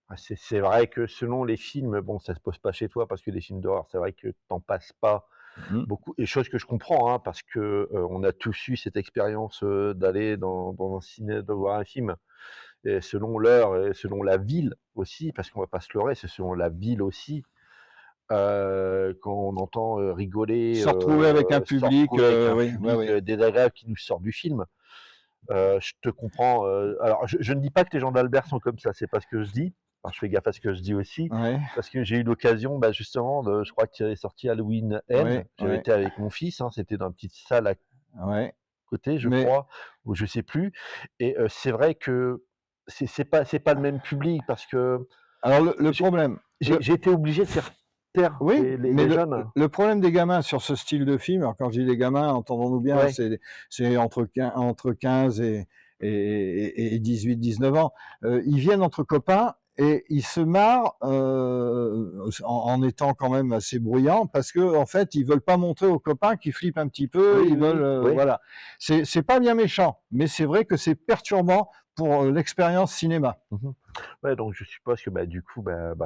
Speaker 4: Ah c'est vrai que selon les films, bon ça se pose pas chez toi parce que les films d'horreur, c'est vrai que tu en passes pas
Speaker 3: Mmh.
Speaker 4: beaucoup et chose que je comprends, hein, parce que, on a tous eu cette expérience, d'aller dans un ciné, de voir un film et selon l'heure et selon la ville aussi, parce qu'on va pas se leurrer, c'est selon la ville aussi, quand on entend, rigoler,
Speaker 3: Se retrouver avec un
Speaker 4: se
Speaker 3: public,
Speaker 4: retrouver avec un
Speaker 3: oui, ouais,
Speaker 4: public,
Speaker 3: ouais.
Speaker 4: désagréable qui nous sort du film. Je te comprends. Alors, je ne dis pas que les gens d'Albert sont comme ça, c'est pas ce que je dis. Alors, je fais gaffe à ce que je dis aussi,
Speaker 3: Ouais,
Speaker 4: parce que j'ai eu l'occasion, bah, justement, je crois qu'il est sorti Halloween Ends.
Speaker 3: ouais,
Speaker 4: J'avais
Speaker 3: ouais,
Speaker 4: été avec mon fils, hein, c'était dans une petite salle à
Speaker 3: ouais.
Speaker 4: côté, je
Speaker 3: Mais
Speaker 4: crois, ou je sais plus. Et c'est vrai que c'est pas le même public, parce que
Speaker 3: alors le
Speaker 4: j'ai
Speaker 3: problème,
Speaker 4: j'ai été obligé de faire taire
Speaker 3: oui, mais
Speaker 4: les jeunes.
Speaker 3: le problème des gamins sur ce style de film, alors quand je dis les gamins, entendons-nous bien,
Speaker 4: Ouais,
Speaker 3: c'est entre 15 et 18-19 ans. Ils viennent entre copains et ils se marrent en étant quand même assez bruyants parce que en fait ils veulent pas montrer aux copains qu'ils flippent un petit peu,
Speaker 4: oui,
Speaker 3: ils
Speaker 4: oui,
Speaker 3: veulent
Speaker 4: oui, oui.
Speaker 3: voilà. C'est pas bien méchant, mais c'est vrai que c'est perturbant pour l'expérience cinéma.
Speaker 4: Mmh. Ouais, donc je suppose que, bah, du coup,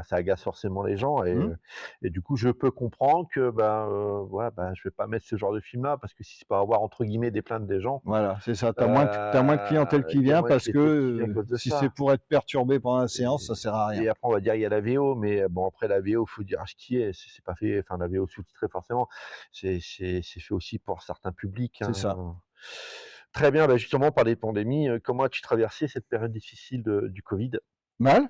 Speaker 4: ça agace forcément les gens,
Speaker 3: Hmm.
Speaker 4: et du coup, je peux comprendre que, ouais, je vais pas mettre ce genre de film-là, parce que si c'est pour avoir, entre guillemets, «des plaintes» des gens,
Speaker 3: Voilà, c'est ça. T'as moins de clientèle qui
Speaker 4: il y a
Speaker 3: vient
Speaker 4: moins de
Speaker 3: parce que
Speaker 4: clientèle qui vient à cause de
Speaker 3: si c'est
Speaker 4: ça.
Speaker 3: pour être perturbé pendant la séance, ça
Speaker 4: Et
Speaker 3: sert à rien.
Speaker 4: et après, on va dire, il y a la VO, mais bon, après la VO, faut dire ce qui est. C'est pas fait, enfin, la VO sous-titrée, forcément, c'est fait aussi pour certains publics,
Speaker 3: C'est ça.
Speaker 4: hein. Très bien, bah, justement, par des pandémies, comment as-tu traversé cette période difficile du Covid?
Speaker 3: Mal,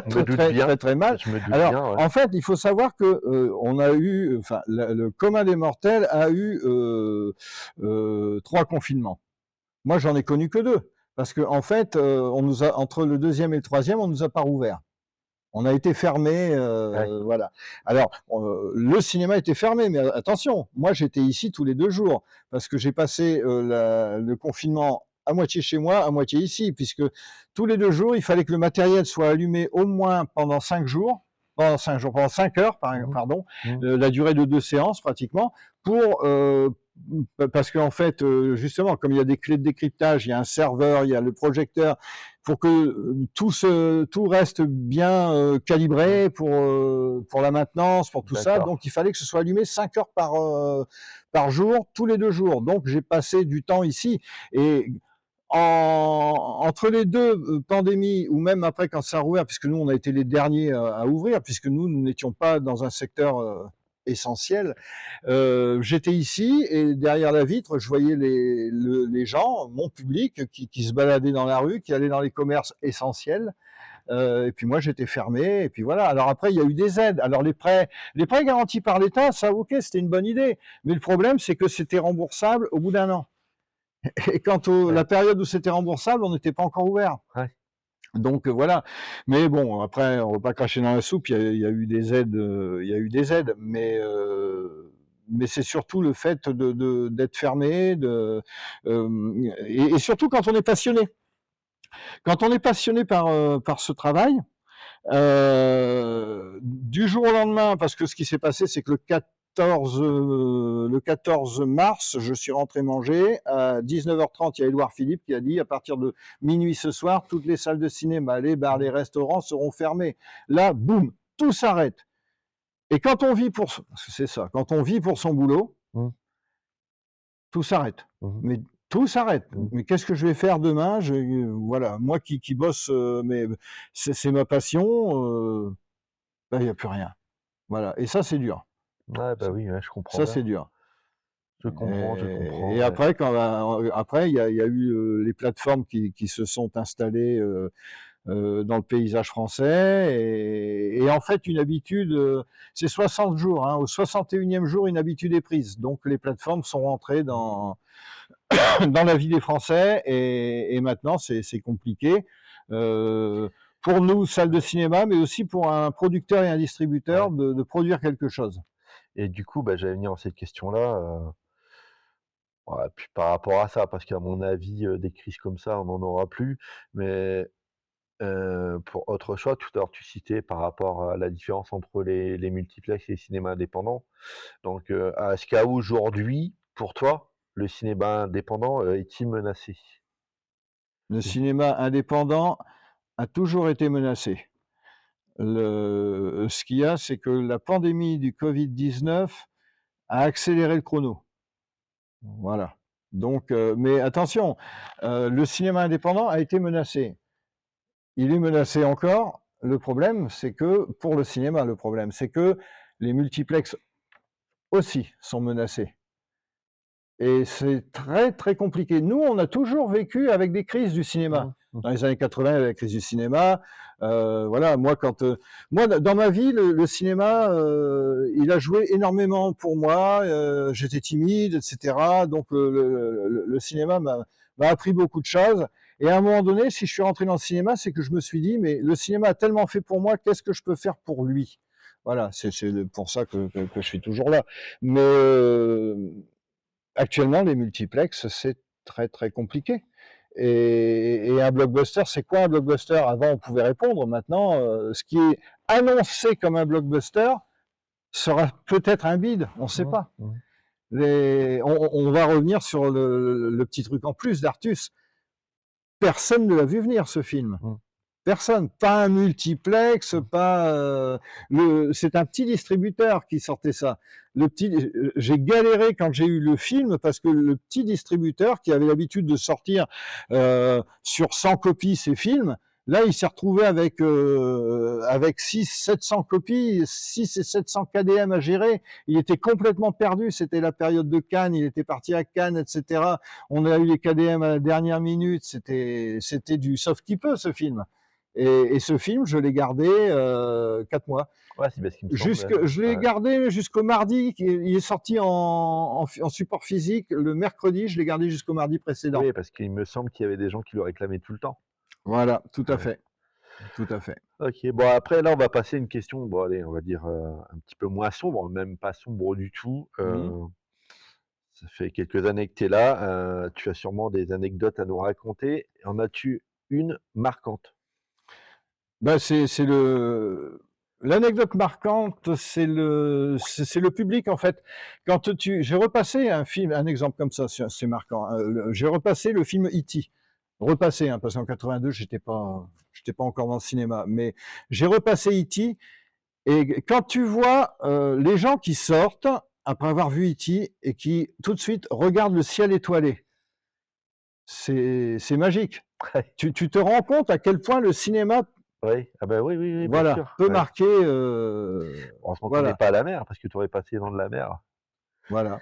Speaker 4: Je me doute bien,
Speaker 3: très mal.
Speaker 4: je me doute
Speaker 3: Alors,
Speaker 4: bien, ouais.
Speaker 3: en fait, il faut savoir que on a eu, enfin, le commun des mortels a eu 3 confinements. Moi, j'en ai connu que 2 parce que en fait, on nous a entre le deuxième et le troisième, on nous a pas rouvert. On a été fermé,
Speaker 4: Ouais.
Speaker 3: voilà. Alors, le cinéma était fermé, mais attention, moi j'étais ici tous les 2 jours parce que j'ai passé le confinement à moitié chez moi, à moitié ici, puisque tous les 2 jours, il fallait que le matériel soit allumé au moins pendant 5 jours, pendant 5 heures,
Speaker 4: Mmh.
Speaker 3: pardon,
Speaker 4: Mmh.
Speaker 3: la durée de 2 séances pratiquement, pour parce qu'en fait, justement, comme il y a des clés de décryptage, il y a un serveur, il y a le projecteur, pour que tout reste bien calibré pour la maintenance, pour tout ça.
Speaker 4: D'accord.
Speaker 3: Donc il fallait que ce soit allumé 5 heures par jour, tous les 2 jours. Donc j'ai passé du temps ici. Et entre les deux pandémies, ou même après quand ça a rouvert, puisque nous on a été les derniers à ouvrir, puisque nous n'étions pas dans un secteur essentiel, j'étais ici et derrière la vitre, je voyais les gens, mon public, qui se baladaient dans la rue, qui allaient dans les commerces essentiels. Et puis moi, j'étais fermé. Et puis voilà. Alors après, il y a eu des aides. Alors les prêts garantis par l'État, ça, ok, c'était une bonne idée. Mais le problème, c'est que c'était remboursable au bout d'un an. Et quant à
Speaker 4: Ouais.
Speaker 3: la période où c'était remboursable, on n'était pas encore ouvert.
Speaker 4: Ouais.
Speaker 3: Donc voilà. Mais bon, après, on ne va pas cracher dans la soupe. Il y a eu des aides, il y a eu des aides, mais c'est surtout le fait d'être fermé, et surtout quand on est passionné. Quand on est passionné par ce travail, du jour au lendemain, parce que ce qui s'est passé, c'est que le 14 mars, je suis rentré manger. À 19h30, il y a Édouard Philippe qui a dit, à partir de minuit ce soir, toutes les salles de cinéma, les bars, les restaurants seront fermés. Là, boum, tout s'arrête. Et quand on vit parce que c'est ça, quand on vit pour son boulot,
Speaker 4: Mmh.
Speaker 3: tout s'arrête.
Speaker 4: Mmh.
Speaker 3: Mais tout s'arrête.
Speaker 4: Mmh.
Speaker 3: Mais qu'est-ce que je vais faire demain? Voilà, moi qui bosse, mais c'est ma passion, il n'y a plus rien. Voilà. Et ça, c'est dur.
Speaker 4: Ouais, bah, oui, ouais, je comprends
Speaker 3: Ça,
Speaker 4: bien.
Speaker 3: c'est dur.
Speaker 4: Je comprends,
Speaker 3: Et
Speaker 4: ouais.
Speaker 3: après, après, il y a eu les plateformes qui se sont installées dans le paysage français. Et en fait, une habitude, c'est 60 jours. Hein, au 61e jour, une habitude est prise. Donc, les plateformes sont rentrées dans la vie des Français. Et maintenant, c'est compliqué. Pour nous, salle de cinéma, mais aussi pour un producteur et un distributeur
Speaker 4: Ouais.
Speaker 3: de produire quelque chose.
Speaker 4: Et du coup, bah, j'allais venir dans cette question-là, ouais, puis par rapport à ça, parce qu'à mon avis, des crises comme ça, on n'en aura plus. Mais, pour autre chose, tout à l'heure, tu citais par rapport à la différence entre les multiplexes et les cinémas indépendants. Donc, est-ce qu'à aujourd'hui, pour toi, le cinéma indépendant, est-il menacé?
Speaker 3: Le cinéma indépendant a toujours été menacé. Ce qu'il y a, c'est que la pandémie du Covid-19 a accéléré le chrono. Voilà. Donc, mais attention, le cinéma indépendant a été menacé. Il est menacé encore. Le problème, c'est que, pour le cinéma, le problème, c'est que les multiplexes aussi sont menacés. Et c'est très, très compliqué. Nous, on a toujours vécu avec des crises du cinéma. Dans les années 80, il y avait la crise du cinéma. Voilà, moi, moi, dans ma vie, le cinéma, il a joué énormément pour moi. J'étais timide, etc. Donc, le cinéma m'a appris beaucoup de choses. Et à un moment donné, si je suis rentré dans le cinéma, c'est que je me suis dit, mais le cinéma a tellement fait pour moi, qu'est-ce que je peux faire pour lui? Voilà, c'est pour ça que je suis toujours là. Mais actuellement, les multiplexes, c'est très, très compliqué. Et un blockbuster, c'est quoi un blockbuster? Avant, on pouvait répondre. Maintenant, ce qui est annoncé comme un blockbuster sera peut-être un bide, on ne sait pas. On va revenir sur le petit truc en plus d'Artus. Personne ne l'a vu venir, ce film. Personne, pas un multiplex, pas c'est un petit distributeur qui sortait ça. J'ai galéré quand j'ai eu le film parce que le petit distributeur qui avait l'habitude de sortir sur 100 copies ses films, là il s'est retrouvé avec 700 copies, 6 et 700 KDM à gérer. Il était complètement perdu. C'était la période de Cannes. Il était parti à Cannes, etc. On a eu les KDM à la dernière minute. C'était du sauve qui peut, ce film. Et ce film, je l'ai gardé 4 mois.
Speaker 4: Ouais, c'est bien ce qui me semble.
Speaker 3: Je l'ai gardé jusqu'au mardi. Il est sorti en support physique le mercredi. Je l'ai gardé jusqu'au mardi précédent.
Speaker 4: Oui, parce qu'il me semble qu'il y avait des gens qui le réclamaient tout le temps.
Speaker 3: Voilà, tout à fait. Tout à fait.
Speaker 4: Ok, bon après là on va passer à une question, bon allez, on va dire un petit peu moins sombre, même pas sombre du tout. Ça fait quelques années que tu es là, tu as sûrement des anecdotes à nous raconter. En as-tu une marquante?
Speaker 3: Ben, l'anecdote marquante, c'est le public en fait. J'ai repassé un exemple comme ça, c'est marquant. J'ai repassé le film E.T. Repassé, hein, parce qu'en 82, j'étais pas encore dans le cinéma, mais j'ai repassé E.T. Et quand tu vois les gens qui sortent après avoir vu E.T. et qui tout de suite regardent le ciel étoilé, c'est magique. Tu te rends compte à quel point le cinéma
Speaker 4: Oui, ah bah oui, bien
Speaker 3: voilà,
Speaker 4: sûr.
Speaker 3: peut marquer.
Speaker 4: Heureusement qu'on n'est pas à la mer, parce que tu aurais passé dans de la mer.
Speaker 3: Voilà.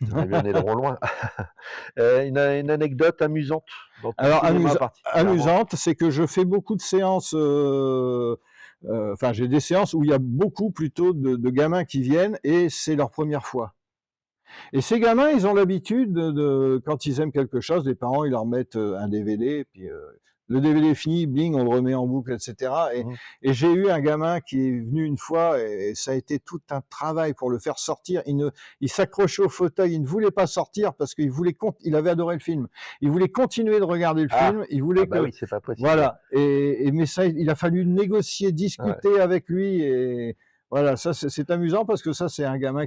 Speaker 4: Tu aurais vu un aileron loin. Une anecdote amusante dans ton
Speaker 3: Alors,
Speaker 4: cinéma particulièrement.
Speaker 3: amusante, c'est que je fais beaucoup de séances. Enfin, j'ai des séances où il y a beaucoup plutôt de gamins qui viennent et c'est leur première fois. Et ces gamins, ils ont l'habitude quand ils aiment quelque chose, les parents, ils leur mettent un DVD, puis le DVD est fini, bling, on le remet en boucle, etc. Et j'ai eu un gamin qui est venu une fois, et ça a été tout un travail pour le faire sortir. Il s'accrochait au fauteuil, il ne voulait pas sortir parce qu'il il avait adoré le film. Il voulait continuer de regarder le film. Il voulait
Speaker 4: oui, c'est pas possible.
Speaker 3: Voilà. Mais ça, il a fallu négocier, discuter avec lui. Et voilà, ça c'est amusant parce que ça c'est un gamin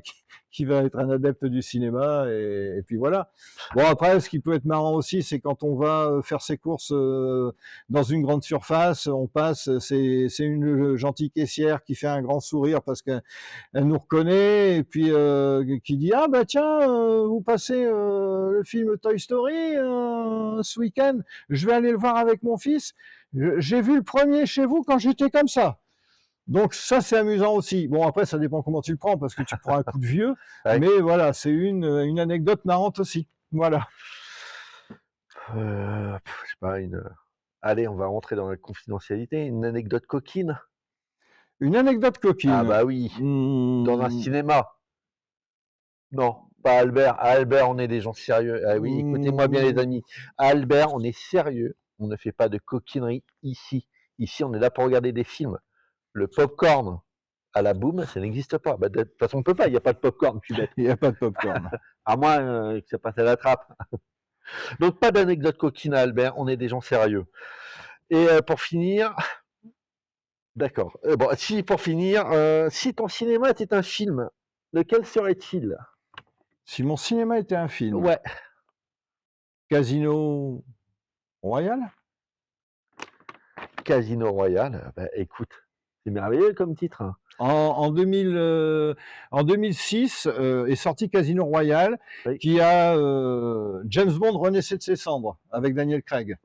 Speaker 3: qui va être un adepte du cinéma et puis voilà. Bon après, ce qui peut être marrant aussi, c'est quand on va faire ses courses dans une grande surface, on passe, c'est une gentille caissière qui fait un grand sourire parce qu'elle nous reconnaît et puis qui dit ah bah tiens vous passez le film Toy Story ce week-end, je vais aller le voir avec mon fils. J'ai vu le premier chez vous quand j'étais comme ça. Donc ça c'est amusant aussi. Bon après ça dépend comment tu le prends parce que tu prends un coup de vieux, mais voilà c'est une anecdote marrante aussi. Voilà.
Speaker 4: Je sais pas Allez, on va rentrer dans la confidentialité. Une anecdote coquine.
Speaker 3: Une anecdote coquine.
Speaker 4: Ah bah oui. Dans un cinéma. Non, pas Albert. À Albert, on est des gens sérieux. Ah oui, écoutez-moi bien les amis. À Albert, on est sérieux. On ne fait pas de coquinerie ici. Ici, on est là pour regarder des films. Le popcorn à la boum, ça n'existe pas. Bah, de toute façon, on ne peut pas, il n'y a pas de popcorn, tu bête.
Speaker 3: Il n'y a pas de popcorn.
Speaker 4: À moins que ça passe à la trappe. Donc, pas d'anecdote coquine à Albert, on est des gens sérieux. Et pour finir, d'accord. Bon, si pour finir, si ton cinéma était un film, lequel serait-il?
Speaker 3: Si mon cinéma était un film?
Speaker 4: Ouais.
Speaker 3: Casino Royale?
Speaker 4: Casino Royale, bah, écoute, c'est merveilleux comme titre. Hein.
Speaker 3: En 2006 est sorti Casino Royale, qui a James Bond renaissait de ses cendres avec Daniel Craig.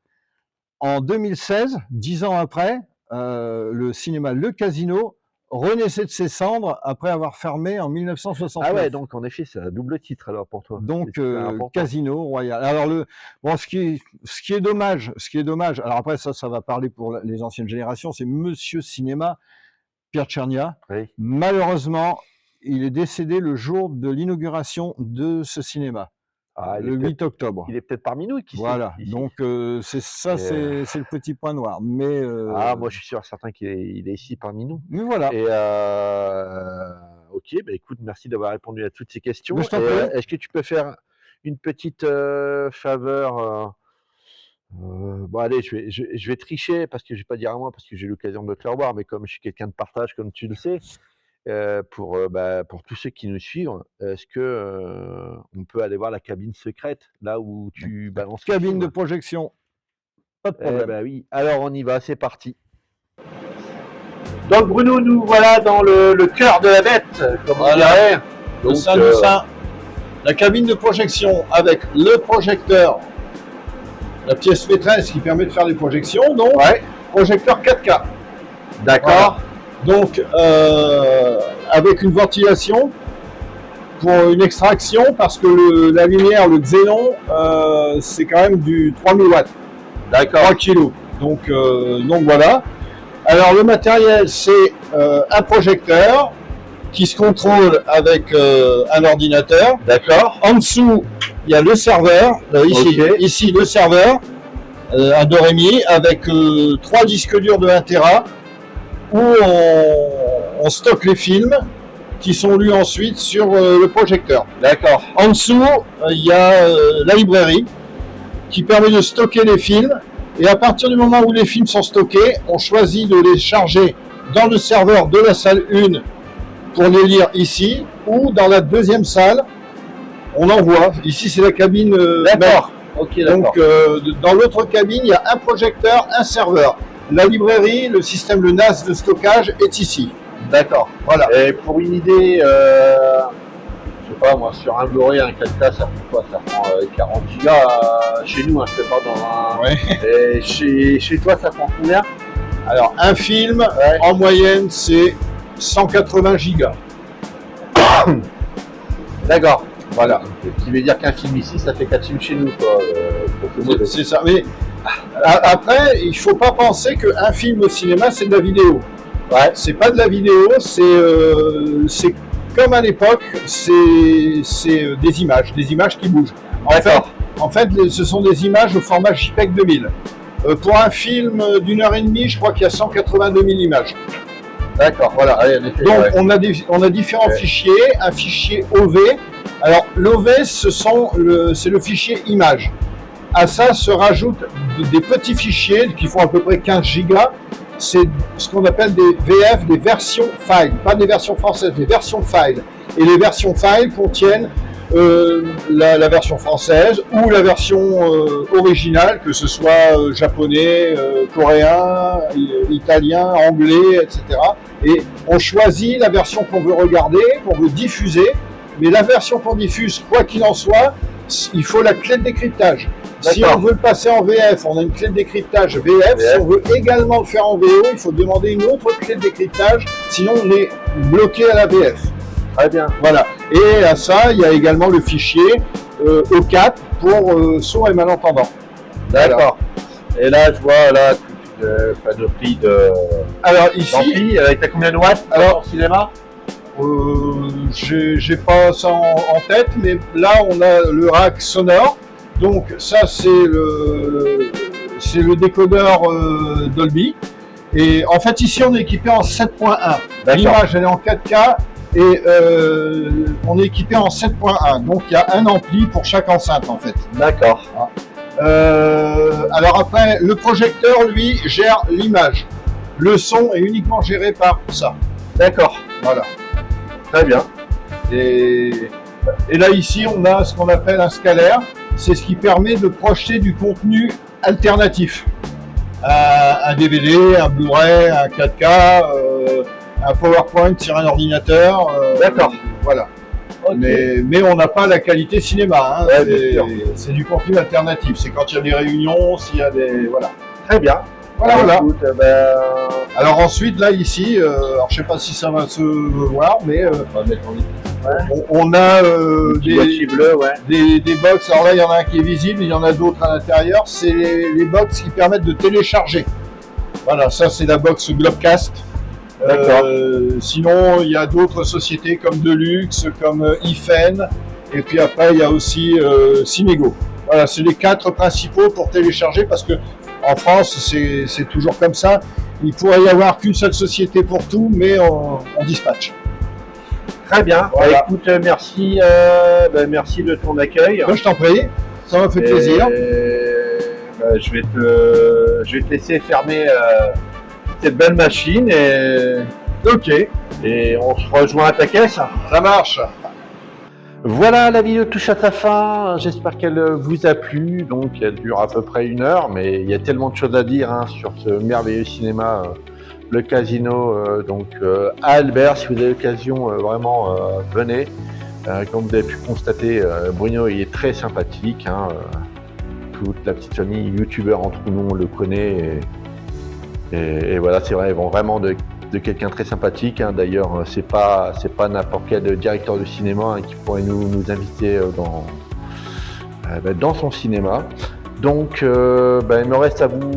Speaker 3: En 2016, 10 ans après, le cinéma Le Casino renaissait de ses cendres après avoir fermé en 1969.
Speaker 4: Ah ouais, donc en effet, c'est un double titre alors pour toi.
Speaker 3: Donc
Speaker 4: C'est super important.
Speaker 3: Casino Royale. Alors ce qui est dommage, alors après ça va parler pour les anciennes générations, c'est Monsieur Cinéma, Pierre Tchernia.
Speaker 4: Oui.
Speaker 3: Malheureusement, il est décédé le jour de l'inauguration de ce cinéma,
Speaker 4: Ah,
Speaker 3: le 8 octobre.
Speaker 4: Il est peut-être parmi nous, qui sait,
Speaker 3: Voilà,
Speaker 4: ici.
Speaker 3: donc c'est le petit point noir. Mais
Speaker 4: Ah, moi je suis sûr et certain qu'il est ici parmi nous.
Speaker 3: mais voilà.
Speaker 4: Et ok, bah écoute, merci d'avoir répondu à toutes ces questions.
Speaker 3: Mais je t'en prie.
Speaker 4: Est-ce que tu peux faire une petite faveur bon allez, je vais tricher parce que je vais pas dire à moi parce que j'ai eu l'occasion de te le revoir, mais comme je suis quelqu'un de partage, comme tu le sais, pour tous ceux qui nous suivent, est-ce que on peut aller voir la cabine secrète, là où tu balances les
Speaker 3: Cabine de
Speaker 4: films?
Speaker 3: projection, pas de
Speaker 4: Eh
Speaker 3: problème.
Speaker 4: ben oui, alors on y va, c'est parti. Donc Bruno, nous voilà dans le cœur de la bête, comme on dirait.
Speaker 3: Le
Speaker 4: Donc,
Speaker 3: sein du sein. La cabine de projection avec le projecteur, la pièce maîtresse qui permet de faire des projections, donc projecteur 4K.
Speaker 4: D'accord.
Speaker 3: Donc avec une ventilation pour une extraction parce que la lumière, le xénon, c'est quand même du 3000 watts.
Speaker 4: D'accord.
Speaker 3: 3 kg. Donc voilà. Alors le matériel, c'est un projecteur qui se contrôle avec un ordinateur.
Speaker 4: D'accord.
Speaker 3: En dessous, il y a le serveur. Ici le serveur, un Doremi avec 3 disques durs de 1 Tera où on stocke les films qui sont lus ensuite sur le projecteur.
Speaker 4: D'accord.
Speaker 3: En dessous, il y a la librairie qui permet de stocker les films. Et à partir du moment où les films sont stockés, on choisit de les charger dans le serveur de la salle 1 pour les lire ici, ou dans la deuxième salle, on envoie. Ici, c'est la cabine.
Speaker 4: D'accord. Ok, d'accord.
Speaker 3: Donc, dans l'autre cabine, il y a un projecteur, un serveur. La librairie, le système, le NAS de stockage est ici.
Speaker 4: D'accord.
Speaker 3: Voilà.
Speaker 4: Et pour une idée, je sais pas moi, sur un Blu-ray, un 4K, ça prend quoi? Ça prend 40 gigas chez nous, je sais pas dans un.
Speaker 3: Ouais.
Speaker 4: Et chez toi, ça prend combien?
Speaker 3: Alors, un film, en moyenne, c'est 180 gigas.
Speaker 4: D'accord.
Speaker 3: Voilà.
Speaker 4: Ce qui veut dire qu'un film ici, ça fait 4 films chez nous, quoi.
Speaker 3: C'est ça. Mais après, il faut pas penser qu'un film au cinéma, c'est de la vidéo.
Speaker 4: Ouais.
Speaker 3: C'est pas de la vidéo, c'est comme à l'époque, c'est des images qui bougent. En fait, ce sont des images au format JPEG 2000. Pour un film d'1h30, je crois qu'il y a 182 000 images.
Speaker 4: D'accord, voilà. Ouais, en effet,
Speaker 3: donc on a différents fichiers, un fichier OV. Alors l'OV, c'est le fichier image. À ça se rajoutent des petits fichiers qui font à peu près 15 gigas. C'est ce qu'on appelle des VF, des versions files, pas des versions françaises, des versions files. Et les versions files contiennent la version française ou la version originale, que ce soit japonais, coréen, italien, anglais, etc. Et on choisit la version qu'on veut regarder, qu'on veut diffuser, mais la version qu'on diffuse, quoi qu'il en soit, il faut la clé de décryptage. Si on veut le passer en VF, on a une clé de décryptage VF. Si on veut également le faire en VO, il faut demander une autre clé de décryptage, sinon on est bloqué à la VF.
Speaker 4: Très bien.
Speaker 3: Voilà. Et à ça, il y a également le fichier O4 pour sourds et malentendants.
Speaker 4: D'accord. Et là, je vois là toute une panoplie de.
Speaker 3: Alors ici,
Speaker 4: d'amplis, t'as combien de watts
Speaker 3: alors,
Speaker 4: en cinéma?
Speaker 3: J'ai pas ça en tête, mais là on a le rack sonore. Donc ça c'est le décodeur Dolby. Et en fait ici on est équipé en 7.1. L'image elle est en 4K et on est équipé en 7.1. Donc il y a un ampli pour chaque enceinte en fait.
Speaker 4: D'accord.
Speaker 3: Alors après le projecteur lui gère l'image. Le son est uniquement géré par ça.
Speaker 4: D'accord.
Speaker 3: Voilà.
Speaker 4: Très bien.
Speaker 3: Et là ici on a ce qu'on appelle un scalaire. C'est ce qui permet de projeter du contenu alternatif. Un DVD, un Blu-ray, un 4K, un PowerPoint sur un ordinateur.
Speaker 4: D'accord.
Speaker 3: Voilà.
Speaker 4: Okay.
Speaker 3: Mais on n'a pas la qualité cinéma. Hein.
Speaker 4: Ouais,
Speaker 3: C'est du contenu alternatif. C'est quand il y a des réunions, s'il y a des... Voilà.
Speaker 4: Très bien.
Speaker 3: Voilà.
Speaker 2: Écoute,
Speaker 3: Alors ensuite, là, ici, alors je sais pas si ça va se voir, mais on a des box. Alors là, il y en a un qui est visible, il y en a d'autres à l'intérieur. C'est les box qui permettent de télécharger. Voilà, ça c'est la box Globecast. Sinon, il y a d'autres sociétés comme Deluxe, comme IFEN, et puis après, il y a aussi Cinego. Voilà, c'est les 4 principaux pour télécharger, parce que en France, c'est toujours comme ça. Il pourrait y avoir qu'une seule société pour tout, mais on dispatche.
Speaker 4: Très bien.
Speaker 3: Voilà.
Speaker 4: Écoute, merci, merci de ton accueil.
Speaker 3: Je t'en prie, ça m'a fait plaisir.
Speaker 4: Je vais te laisser fermer cette belle machine
Speaker 3: Ok,
Speaker 4: et on se rejoint à ta caisse.
Speaker 3: ça marche.
Speaker 4: Voilà, la vidéo touche à sa fin. J'espère qu'elle vous a plu. Donc, elle dure à peu près 1 heure, mais il y a tellement de choses à dire sur ce merveilleux cinéma, le Casino, à Albert. Si vous avez l'occasion, vraiment, venez. Comme vous avez pu constater, Bruno, il est très sympathique. Toute la petite famille youtubeur entre nous, on le connaît. Et voilà, c'est vrai, vraiment de quelqu'un très sympathique. D'ailleurs, c'est pas n'importe quel directeur de cinéma qui pourrait nous inviter dans son cinéma. Donc, il me reste à vous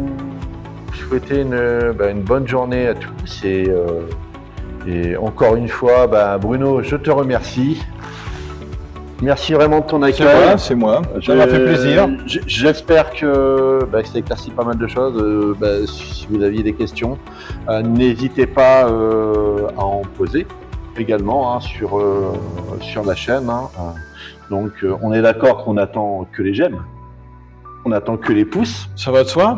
Speaker 4: souhaiter une bonne journée à tous. Et encore une fois, Bruno, je te remercie. Merci vraiment de ton accueil.
Speaker 3: C'est moi. Ça m'a fait plaisir.
Speaker 4: J'espère que ça éclaircit pas mal de choses. Si vous aviez des questions, n'hésitez pas à en poser également sur la chaîne. Donc, on est d'accord qu'on attend que les j'aime, on attend que les pouces.
Speaker 3: Ça va de soi.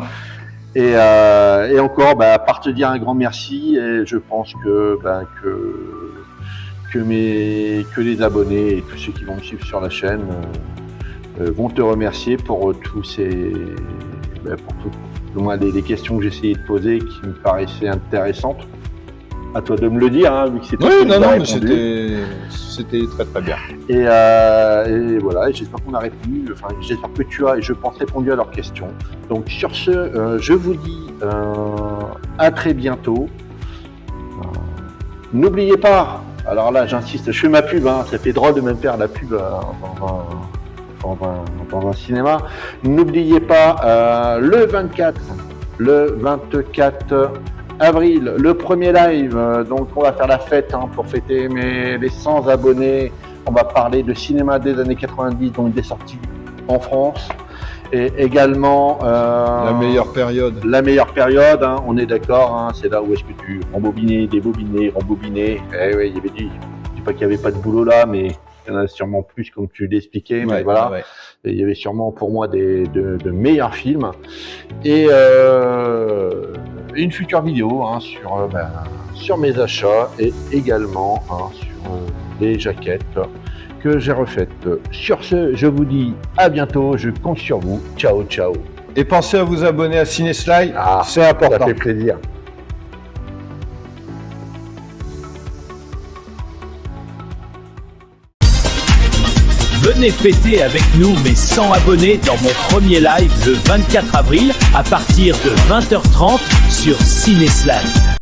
Speaker 4: Et encore, à part te dire un grand merci. Et je pense que les abonnés et tous ceux qui vont me suivre sur la chaîne vont te remercier pour tous pour moins les questions que j'ai essayé de poser qui me paraissaient intéressantes. À toi de me le dire, vu que c'est toi qui nous as répondu.
Speaker 3: C'était très très bien.
Speaker 4: Et voilà, j'espère qu'on a répondu, j'espère que tu as et je pense répondu à leurs questions. Donc sur ce, je vous dis à très bientôt. N'oubliez pas, alors là j'insiste, je fais ma pub, ça fait drôle de même faire la pub dans un cinéma. N'oubliez pas le 24 avril, le premier live, donc on va faire la fête pour fêter les 100 abonnés. On va parler de cinéma des années 90, donc des sorties en France. Et également
Speaker 3: la meilleure période.
Speaker 4: On est d'accord, c'est là où est-ce que tu rembobinais, débobinais, rembobinais. Il y avait je dis pas qu'il n'y avait pas de boulot là, mais il y en a sûrement plus comme tu l'expliquais. Mais voilà, et il y avait sûrement pour moi de meilleurs films. Et une future vidéo sur mes achats et également sur les jaquettes que j'ai refaites. Sur ce, je vous dis à bientôt, je compte sur vous. Ciao, ciao.
Speaker 3: Et pensez à vous abonner à CinéSly, c'est important.
Speaker 4: Ça fait plaisir.
Speaker 1: Venez fêter avec nous mes 100 abonnés dans mon premier live le 24 avril à partir de 20h30 sur CinéSly.